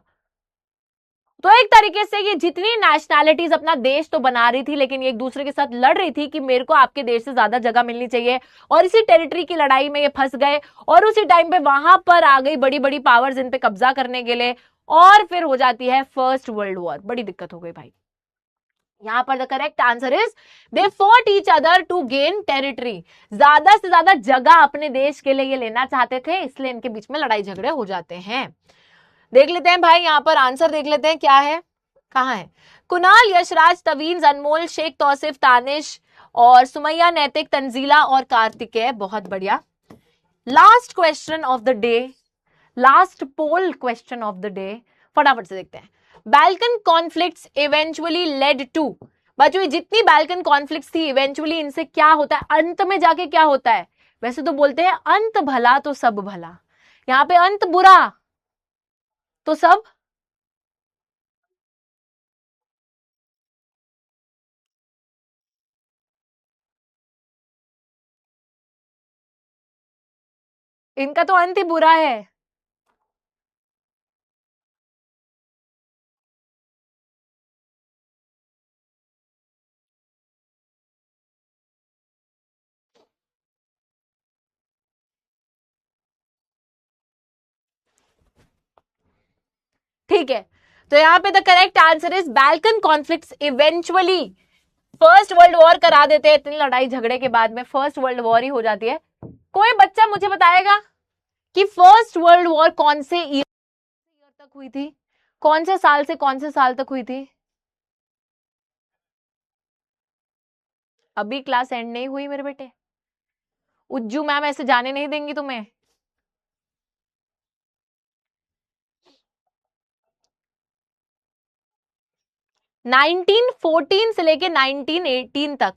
तो एक तरीके से ये जितनी नेशनैलिटीज अपना देश तो बना रही थी, लेकिन ये एक दूसरे के साथ लड़ रही थी कि मेरे को आपके देश से ज्यादा जगह मिलनी चाहिए। और इसी टेरिटरी की लड़ाई में ये फंस गए, और उसी टाइम पे वहां पर आ गई बड़ी बड़ी पावर्स इन पे कब्जा करने के लिए, और फिर हो जाती है फर्स्ट वर्ल्ड वॉर। बड़ी दिक्कत हो गई भाई। यहां पर the correct answer is they fought each other to gain territory. ज्यादा से ज्यादा जगह अपने देश के लिए ये लेना चाहते थे, इसलिए इनके बीच में लड़ाई झगड़े हो जाते हैं। देख लेते हैं भाई, यहां पर आंसर देख लेते हैं क्या है, कहां है। कुणाल, यशराज, तवीन्स, अनमोल, शेख, तौसिफ, तानिश और सुमैया, नैतिक, तंजीला और कार्तिकेय। बहुत बढ़िया। Last question of the day, last poll question of the day, फटाफट से देखते हैं। Balkan conflicts eventually led to. बच्चों जितनी बाल्कन कॉन्फ्लिक्ट्स थी, इवेंचुअली इनसे क्या होता है, अंत में जाके क्या होता है? वैसे तो बोलते हैं अंत भला तो सब भला, यहां पे अंत बुरा तो सब इनका तो अंत ही बुरा है। ठीक है, तो यहां पे the correct answer is Balkan conflicts eventually first world war करा देते हैं। इतनी लड़ाई झगड़े के बाद में फर्स्ट वर्ल्ड वॉर ही हो जाती है। कोई बच्चा मुझे बताएगा कि फर्स्ट वर्ल्ड वॉर कौन से ईयर तक हुई थी, कौन से साल से कौन से साल तक हुई थी? अभी क्लास एंड नहीं हुई मेरे बेटे, उज्जू मैम ऐसे जाने नहीं देंगी तुम्हें। नाइनटीन 14 से लेके 1918 तक।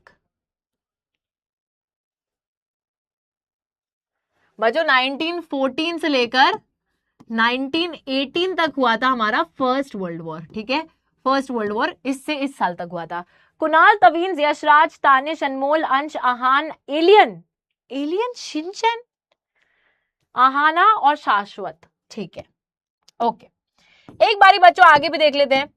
बच्चों 1914 से लेकर 1918 तक हुआ था हमारा फर्स्ट वर्ल्ड वॉर, ठीक है। फर्स्ट वर्ल्ड वॉर इससे इस साल तक हुआ था। कुणाल, तवीन, यशराज, तानिश, अनमोल, अंश, आहान, एलियन, एलियन, शिनचैन, आहाना और शाश्वत, ठीक है, ओके। एक बारी बच्चों आगे भी देख लेते हैं।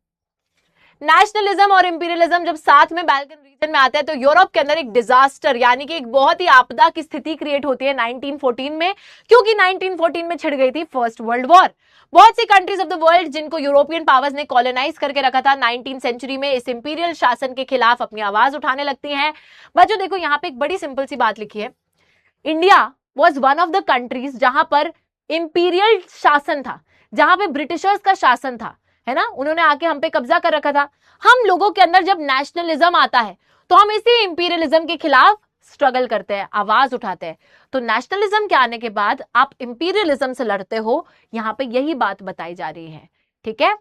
नेशनलिज्म और इंपीरियलिज्म जब साथ में बाल्कन रीजन में आता है तो यूरोप के अंदर एक डिजास्टर यानी कि एक बहुत ही आपदा की स्थिति क्रिएट होती है 1914 में, क्योंकि 1914 में छिड़ गई थी फर्स्ट वर्ल्ड वॉर। बहुत सी कंट्रीज ऑफ द वर्ल्ड जिनको यूरोपियन पावर्स ने कॉलोनाइज करके रखा था 19th सेंचुरी में, इस इंपीरियल शासन के खिलाफ अपनी आवाज उठाने लगती हैं। बच्चों देखो यहाँ पे एक बड़ी सिंपल सी बात लिखी है, India was one of the countries जहां पर इंपीरियल शासन था, जहां पे ब्रिटिशर्स का शासन था, है ना, उन्होंने आके हम पे कब्जा कर रखा था। हम लोगों के अंदर जब नेशनलिज्म आता है तो हम इसी इंपीरियलिज्म के खिलाफ स्ट्रगल करते हैं, आवाज उठाते हैं। तो नेशनलिज्म के आने के बाद आप इंपीरियलिज्म से लड़ते हो, यहां पे यही बात बताई जा रही है, ठीक है।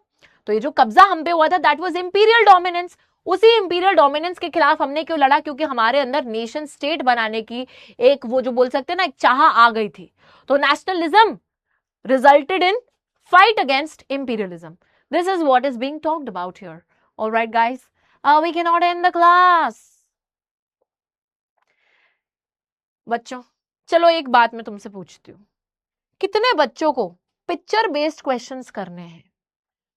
तो ये जो कब्जा हम पे हुआ था दैट वाज इंपीरियल डोमिनेंस, उसी इंपीरियल डोमिनेंस के खिलाफ हमने क्यों लड़ा? क्योंकि हमारे अंदर नेशन स्टेट बनाने की एक वो जो बोल सकते हैं ना एक चाह आ गई थी। तो nationalism resulted in fight against imperialism. This is what is being talked about here. All right, guys. We cannot end the class. बच्चों चलो एक बात मैं तुमसे पूछती हूँ, कितने बच्चों को पिक्चर बेस्ड क्वेश्चंस करने हैं?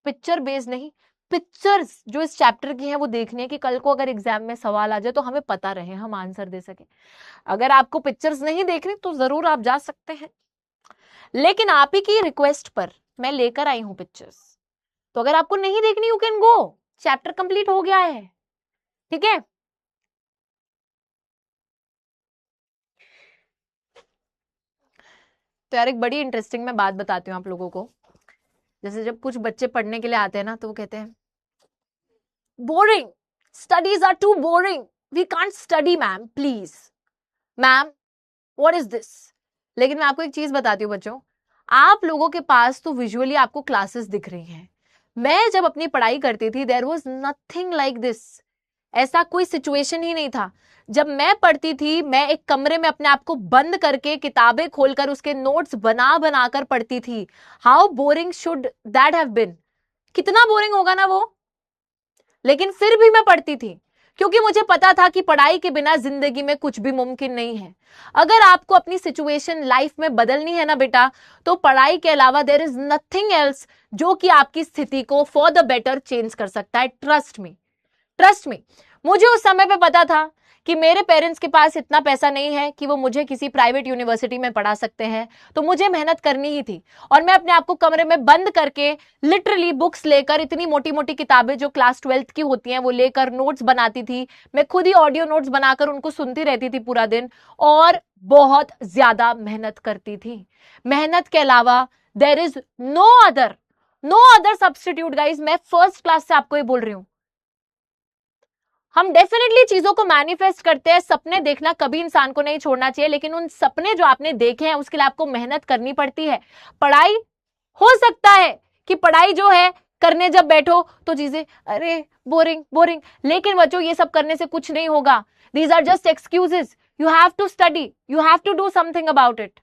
पिक्चर बेस्ड नहीं, पिक्चर्स जो इस चैप्टर की हैं वो देखनी है कि कल को अगर एग्जाम में सवाल आ जाए तो हमें पता रहे, हम आंसर दे सके। अगर आपको पिक्चर्स नहीं देखनी तो जरूर आप जा सकते हैं, लेकिन आप ही की रिक्वेस्ट पर मैं लेकर आई हूं पिक्चर्स। तो अगर आपको नहीं देखनी you can go, chapter complete हो गया है, ठीक है। तो यार एक बड़ी इंटरेस्टिंग मैं बात बताती हूँ आप लोगों को। जैसे जब कुछ बच्चे पढ़ने के लिए आते हैं ना तो वो कहते हैं boring, studies are too boring, we can't study ma'am, please ma'am what is this. लेकिन मैं आपको एक चीज बताती हूँ बच्चों, आप लोगों के पास तो विजुअली आपको क्लासेस दिख रही हैं। मैं जब अपनी पढ़ाई करती थी there was nothing like this, ऐसा कोई सिचुएशन ही नहीं था। जब मैं पढ़ती थी मैं एक कमरे में अपने आप को बंद करके किताबें खोलकर उसके नोट्स बना बना कर पढ़ती थी। How boring should that have been, कितना बोरिंग होगा ना वो, लेकिन फिर भी मैं पढ़ती थी क्योंकि मुझे पता था कि पढ़ाई के बिना जिंदगी में कुछ भी मुमकिन नहीं है। अगर आपको अपनी सिचुएशन लाइफ में बदलनी है ना बेटा, तो पढ़ाई के अलावा देयर इज नथिंग एल्स जो कि आपकी स्थिति को फॉर द बेटर चेंज कर सकता है। Trust me, trust me. मुझे उस समय पे पता था कि मेरे पेरेंट्स के पास इतना पैसा नहीं है कि वो मुझे किसी प्राइवेट यूनिवर्सिटी में पढ़ा सकते हैं, तो मुझे मेहनत करनी ही थी। और मैं अपने आप को कमरे में बंद करके लिटरली बुक्स लेकर, इतनी मोटी मोटी किताबें जो क्लास 12th की होती हैं वो लेकर नोट्स बनाती थी। मैं खुद ही ऑडियो नोट्स बनाकर उनको सुनती रहती थी पूरा दिन, और बहुत ज्यादा मेहनत करती थी। मेहनत के अलावा there is no other substitute guys. मैं फर्स्ट क्लास से आपको ये बोल रही हूं, हम डेफिनेटली चीजों को मैनिफेस्ट करते हैं। सपने देखना कभी इंसान को नहीं छोड़ना चाहिए, लेकिन उन सपने जो आपने देखे हैं उसके लिए आपको मेहनत करनी पड़ती है। पढ़ाई, हो सकता है कि पढ़ाई जो है करने जब बैठो तो चीजें अरे बोरिंग बोरिंग, लेकिन बच्चों ये सब करने से कुछ नहीं होगा। These are just excuses, you have to study, you have to do something about it.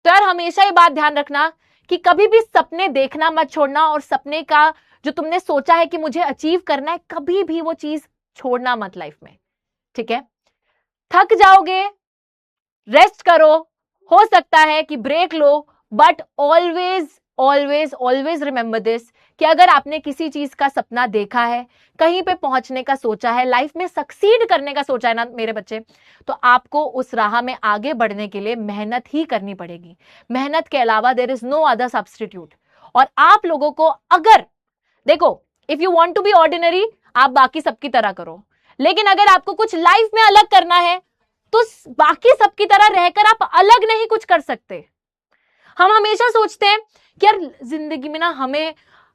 तो यार हमेशा ये बात ध्यान रखना कि कभी भी सपने देखना मत छोड़ना, और सपने का जो तुमने सोचा है कि मुझे अचीव करना है, कभी भी वो चीज छोड़ना मत लाइफ में, ठीक है। थक जाओगे, रेस्ट करो, हो सकता है कि ब्रेक लो, but always always always remember this कि अगर आपने किसी चीज का सपना देखा है, कहीं पे पहुंचने का सोचा है, लाइफ में सक्सीड करने का सोचा है ना मेरे बच्चे, तो आपको उस राह में आगे बढ़ने के लिए मेहनत ही करनी पड़ेगी। मेहनत के अलावा there is no other substitute. और आप लोगों को अगर देखो, if you want to be ordinary, आप बाकी सबकी तरह करो, लेकिन अगर आपको कुछ लाइफ में अलग करना है तो बाकी सबकी तरह रहकर आप अलग नहीं कुछ कर सकते। हम हमेशा सोचते हैं कि यार जिंदगी में ना हमें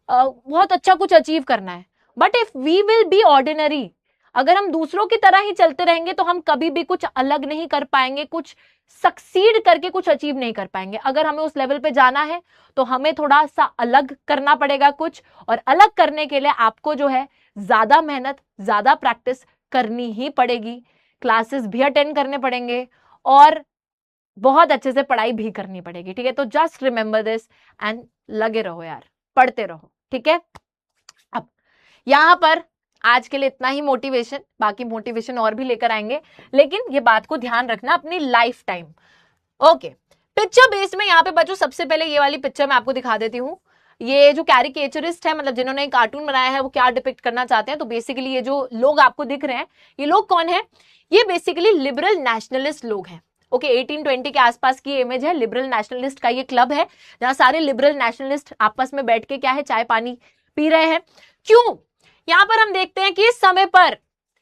बहुत अच्छा कुछ अचीव करना है, but if we will be ordinary, अगर हम दूसरों की तरह ही चलते रहेंगे तो हम कभी भी कुछ अलग नहीं कर पाएंगे, कुछ सक्सीड करके कुछ अचीव नहीं कर पाएंगे। अगर हमें उस लेवल पे जाना है तो हमें थोड़ा सा अलग करना पड़ेगा कुछ, और अलग करने के लिए आपको जो है ज्यादा मेहनत, ज्यादा प्रैक्टिस करनी ही पड़ेगी, क्लासेस भी अटेंड करने पड़ेंगे और बहुत अच्छे से पढ़ाई भी करनी पड़ेगी। ठीक है, तो जस्ट रिमेंबर दिस एंड लगे रहो यार, पढ़ते रहो। ठीक है, अब यहां पर आज के लिए इतना ही मोटिवेशन, बाकी मोटिवेशन और भी लेकर आएंगे, लेकिन ये बात को ध्यान रखना अपनी life time. Okay, picture based में यहाँ पे बच्चों सबसे पहले ये वाली पिक्चर मैं आपको दिखा देती हूँ। ये जो कैरिकेचरिस्ट है, मतलब जिन्होंने एक कार्टून बनाया है, वो क्या डिपिक्ट करना चाहते हैं। तो बेसिकली ये जो लोग आपको दिख रहे हैं, ये लोग कौन है? ये बेसिकली लिबरल नेशनलिस्ट लोग हैं। ओके, 1820 के आसपास की इमेज है। लिबरल नेशनलिस्ट का ये क्लब है जहां सारे लिबरल नेशनलिस्ट आपस में बैठ के क्या है, चाय पानी पी रहे हैं। क्यों? यहां पर हम देखते हैं कि इस समय पर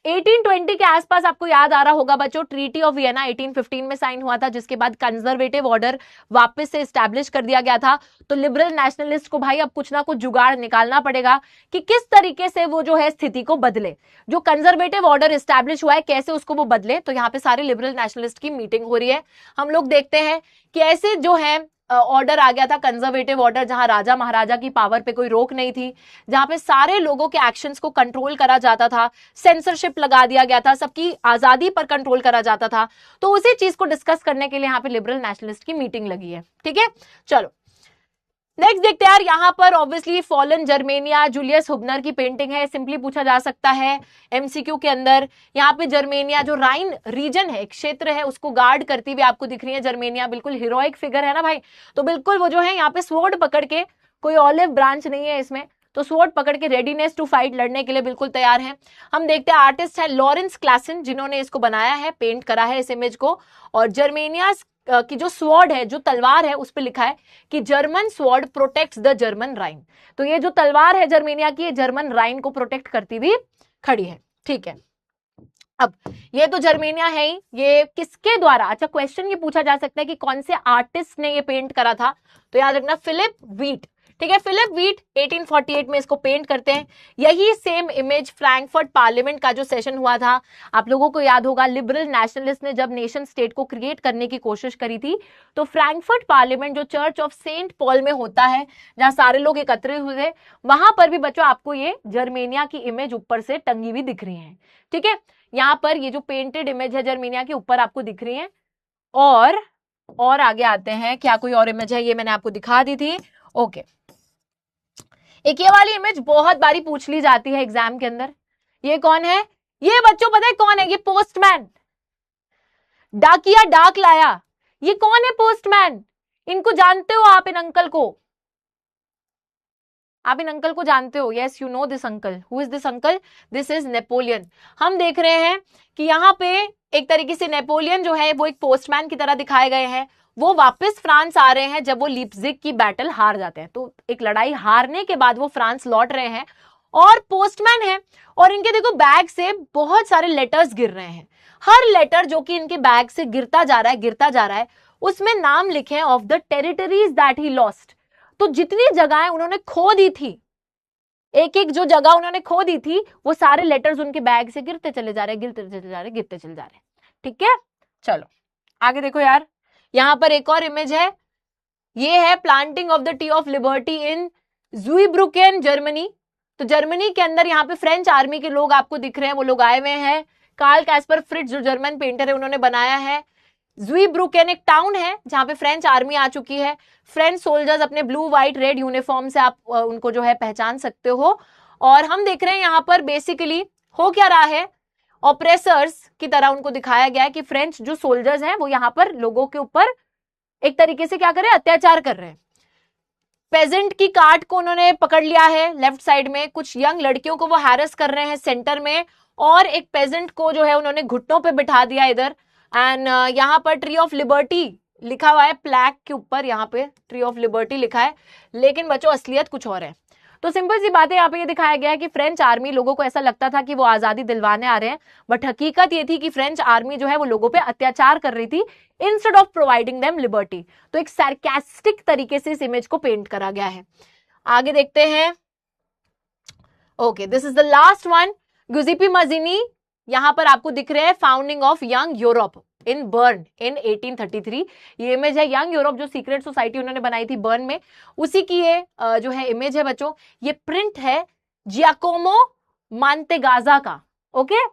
1820 के आसपास, आपको याद आ रहा होगा बच्चों, ट्रीटी ऑफ वियना 1815 में साइन हुआ था, जिसके बाद कंजर्वेटिव ऑर्डर वापस से एस्टैब्लिश कर दिया गया था। तो लिबरल नेशनलिस्ट को भाई अब कुछ ना कुछ जुगाड़ निकालना पड़ेगा कि किस तरीके से वो जो है स्थिति को बदले। जो कंजर्वेटिव ऑर्डर एस्टैब्लिश हुआ है कैसे उसको वो बदले। तो यहाँ पे सारे लिबरल नेशनलिस्ट की मीटिंग हो रही है। हम लोग देखते हैं कि ऐसे जो है ऑर्डर आ गया था, कंजर्वेटिव ऑर्डर, जहां राजा महाराजा की पावर पे कोई रोक नहीं थी, जहां पे सारे लोगों के एक्शंस को कंट्रोल करा जाता था, सेंसरशिप लगा दिया गया था, सबकी आजादी पर कंट्रोल करा जाता था। तो उसी चीज को डिस्कस करने के लिए यहाँ पे लिबरल नेशनलिस्ट की मीटिंग लगी है। ठीक है, चलो नेक्स्ट देखते हैं यार। यहाँ पर ऑब्वियसली फॉलन जर्मेनिया, जूलियस हुबनर की पेंटिंग है। सिंपली पूछा जा सकता है एमसीक्यू के अंदर। यहाँ पे जर्मेनिया जो राइन रीजन है, एक क्षेत्र है, उसको गार्ड करती हुई आपको दिख रही है जर्मेनिया। बिल्कुल हीरोइक फिगर है ना भाई। तो बिल्कुल वो जो है यहाँ पे स्वॉर्ड पकड़ के, कोई ऑलिव ब्रांच नहीं है इसमें, तो स्वॉर्ड पकड़ के रेडीनेस टू फाइट, लड़ने के लिए बिल्कुल तैयार है। हम देखते हैं आर्टिस्ट है लॉरेंस क्लासन, जिन्होंने इसको बनाया है, पेंट करा है इस इमेज को। और जर्मेनिया की जो स्वॉर्ड है, जो तलवार है, उस पर लिखा है कि German sword protects the German Rhine. तो ये जो तलवार है जर्मेनिया की, ये जर्मन राइन को प्रोटेक्ट करती हुई खड़ी है। ठीक है, अब ये तो जर्मेनिया है ही, ये किसके द्वारा, अच्छा क्वेश्चन ये पूछा जा सकता है कि कौन से आर्टिस्ट ने ये पेंट करा था। तो याद रखना फिलिप वीट। ठीक है, फिलिप वीट 1848 में इसको पेंट करते हैं। यही सेम इमेज फ्रैंकफर्ट पार्लियामेंट का जो सेशन हुआ था, आप लोगों को याद होगा, लिबरल नेशनलिस्ट ने जब नेशन स्टेट को क्रिएट करने की कोशिश करी थी, तो फ्रैंकफर्ट पार्लियामेंट जो चर्च ऑफ सेंट पॉल में होता है, जहां सारे लोग एकत्रित हुए थे, वहां पर भी बच्चों आपको ये जर्मेनिया की इमेज ऊपर से टंगी हुई दिख रही है। ठीक है, यहाँ पर ये जो पेंटेड इमेज है जर्मेनिया के ऊपर आपको दिख रही है। और आगे आते हैं, क्या कोई और इमेज है? ये मैंने आपको दिखा दी थी। ओके, एक ये वाली इमेज बहुत बारी पूछ ली जाती है एग्जाम के अंदर। ये कौन है? ये बच्चों पता है कौन है? ये पोस्टमैन, डाकिया डाक लाया। ये कौन है? पोस्टमैन। इनको जानते हो आप, इन अंकल को? आप इन अंकल को जानते हो? Yes, you know this uncle. Who is this uncle? This is Napoleon. हम देख रहे हैं कि यहाँ पे एक तरीके से नेपोलियन जो है वो एक पोस्टमैन की तरह दिखाए गए हैं। वो वापस फ्रांस आ रहे हैं जब वो लीप्जिग की बैटल हार जाते हैं। तो एक लड़ाई हारने के बाद वो फ्रांस लौट रहे हैं और पोस्टमैन है, और इनके देखो बैग से बहुत सारे लेटर्स गिर रहे हैं। हर लेटर जो कि इनके बैग से गिरता जा रहा है, उसमें नाम लिखे हैं of the territories that he lost. तो जितनी जगहें उन्होंने खो दी थी, एक एक जो जगह उन्होंने खो दी थी, वो सारे लेटर्स उनके बैग से गिरते चले जा रहे, गिरते चले जा रहे। ठीक है, चलो आगे देखो यार। यहां पर एक और इमेज है, ये है planting of the tree of liberty in Zweibrücken Germany. तो जर्मनी के अंदर यहाँ पे फ्रेंच आर्मी के लोग आपको दिख रहे हैं, वो लोग आए हुए हैं। कार्ल कैस्पर फ्रिट्ज जो जर्मन पेंटर है, उन्होंने बनाया है। ज़ुइब्रुकेन एक टाउन है जहां पे फ्रेंच आर्मी आ चुकी है। फ्रेंच सोल्जर्स अपने ब्लू व्हाइट रेड यूनिफॉर्म से आप उनको जो है पहचान सकते हो। और हम देख रहे हैं यहाँ पर बेसिकली हो क्या रहा है, ऑपरेसर्स की तरह उनको दिखाया गया है कि फ्रेंच जो सोल्जर्स हैं वो यहाँ पर लोगों के ऊपर एक तरीके से क्या कर रहे हैं, अत्याचार कर रहे हैं। पेजेंट की कार्ट को उन्होंने पकड़ लिया है लेफ्ट साइड में, कुछ यंग लड़कियों को वो हैरेस कर रहे हैं सेंटर में, और एक पेजेंट को जो है उन्होंने घुटनों पे बिठा दिया इधर। एंड यहाँ पर ट्री ऑफ लिबर्टी लिखा हुआ है प्लैक के ऊपर, यहाँ पे ट्री ऑफ लिबर्टी लिखा है, लेकिन बच्चों असलियत कुछ और है। तो सिंपल सी बात है, यहाँ पे ये दिखाया गया है कि फ्रेंच आर्मी, लोगों को ऐसा लगता था कि वो आजादी दिलवाने आ रहे हैं, बट हकीकत ये थी कि फ्रेंच आर्मी जो है वो लोगों पे अत्याचार कर रही थी instead of providing them liberty. तो एक सार्कास्टिक तरीके से इस इमेज को पेंट करा गया है। आगे देखते हैं। Okay, this is the last one. Giuseppe Mazzini यहां पर आपको दिख रहे हैं, founding of young Europe in Bern in 1833। ये इमेज है यंग यूरोप, जो सीक्रेट सोसाइटी उन्होंने बनाई थी बर्न में, उसी की ये जो है इमेज है बच्चों। ये प्रिंट है जियाकोमो मांतेगाजा का। ओके,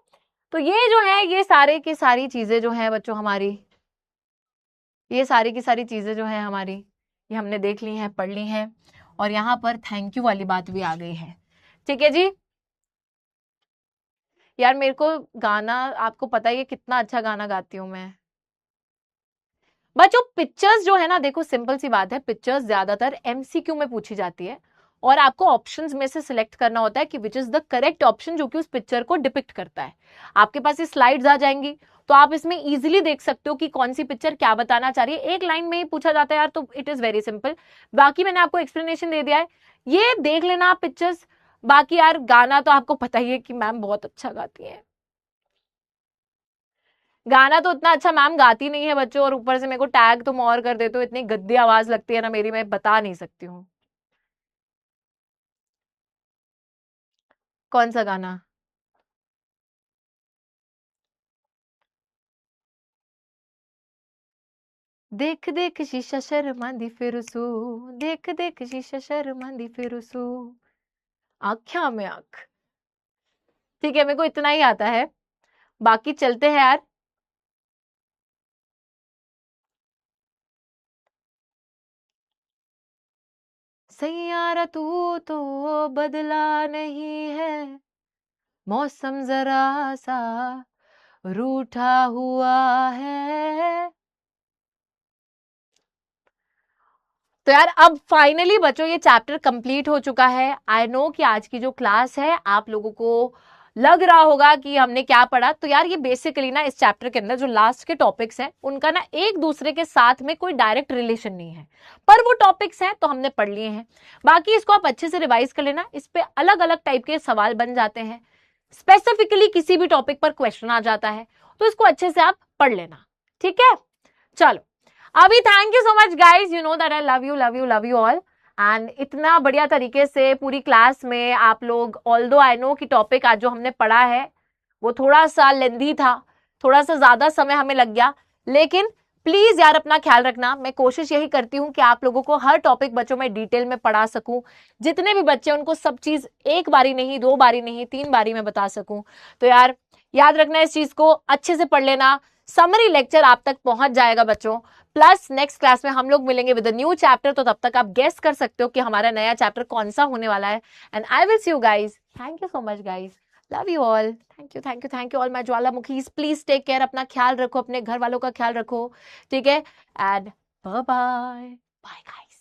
तो ये जो है, ये सारे की सारी चीजें जो है बच्चों हमारी, ये सारी की सारी चीजें जो है हमारी, ये हमने देख ली हैं, पढ़ ली हैं, और यहाँ पर थैंक यू वाली बात भी आ गई है। ठीक है जी। यार मेरे को गाना, आपको पता ही है कितना अच्छा गाना गाती हूँ मैं। बच्चों पिक्चर्स जो है ना, देखो सिंपल सी बात है, पिक्चर्स ज्यादातर एमसीक्यू में पूछी जाती है और आपको ऑप्शंस में से सिलेक्ट करना होता है कि which is the correct option जो कि उस पिक्चर को डिपिक्ट करता है। आपके पास ये स्लाइड्स आ जाएंगी, तो आप इसमें इजीली देख सकते हो कि कौन सी पिक्चर क्या बताना चाह रही है। एक लाइन में ही पूछा जाता है यार, तो इट इज वेरी सिंपल। बाकी मैंने आपको एक्सप्लेनेशन दे दिया है, ये देख लेना आप पिक्चर्स। बाकी यार गाना तो आपको पता ही है कि मैम बहुत अच्छा गाती है। गाना तो उतना अच्छा मैम गाती नहीं है बच्चों, और ऊपर से मेरे को टैग तुम और कर देते हो, इतनी गद्दी आवाज लगती है ना मेरी, मैं बता नहीं सकती हूँ। कौन सा गाना? देख देख शीशा शर्मांदी फिरुसू, देख देख शीशा शर्मांदी फिरुसू, आँखियां में आँख। ठीक है, मेरे को इतना ही आता है, बाकी चलते हैं यार। सैयारा तू तो बदला नहीं है, मौसम जरा सा रूठा हुआ है। तो यार अब फाइनली बच्चों ये चैप्टर कंप्लीट हो चुका है। आई नो कि आज की जो क्लास है आप लोगों को लग रहा होगा कि हमने क्या पढ़ा। तो यार ये बेसिकली ना इस चैप्टर के अंदर जो लास्ट के टॉपिक्स हैं उनका ना एक दूसरे के साथ में कोई डायरेक्ट रिलेशन नहीं है, पर वो टॉपिक्स हैं तो हमने पढ़ लिए हैं। बाकी इसको आप अच्छे से रिवाइज कर लेना, इस पे अलग अलग टाइप के सवाल बन जाते हैं, स्पेसिफिकली किसी भी टॉपिक पर क्वेश्चन आ जाता है, तो इसको अच्छे से आप पढ़ लेना। ठीक है, चलो अभी thank you so much guys, you know that I love you love you love you all. And इतना बढ़िया तरीके से पूरी क्लास में आप लोग, ऑल्दो आई नो कि टॉपिक आज जो हमने पढ़ा है वो थोड़ा सा लेंदी था, थोड़ा सा ज्यादा समय हमें लग गया, लेकिन प्लीज यार अपना ख्याल रखना। मैं कोशिश यही करती हूँ कि आप लोगों को हर टॉपिक बच्चों में डिटेल में पढ़ा सकूं, जितने भी बच्चे उनको सब चीज एक बारी नहीं, दो बारी नहीं, तीन बारी में बता सकूं। तो यार याद रखना इस चीज को, अच्छे से पढ़ लेना, समरी लेक्चर आप तक पहुंच जाएगा बच्चों। प्लस नेक्स्ट क्लास में हम लोग मिलेंगे विद अ न्यू चैप्टर, तो तब तक आप गेस कर सकते हो कि हमारा नया चैप्टर कौन सा होने वाला है। And I will see you guys, thank you so much guys, love you all, thank you thank you thank you all my ज्वालामुखीज। प्लीज टेक केयर, अपना ख्याल रखो, अपने घर वालों का ख्याल रखो, ठीक है, and bye bye bye guys.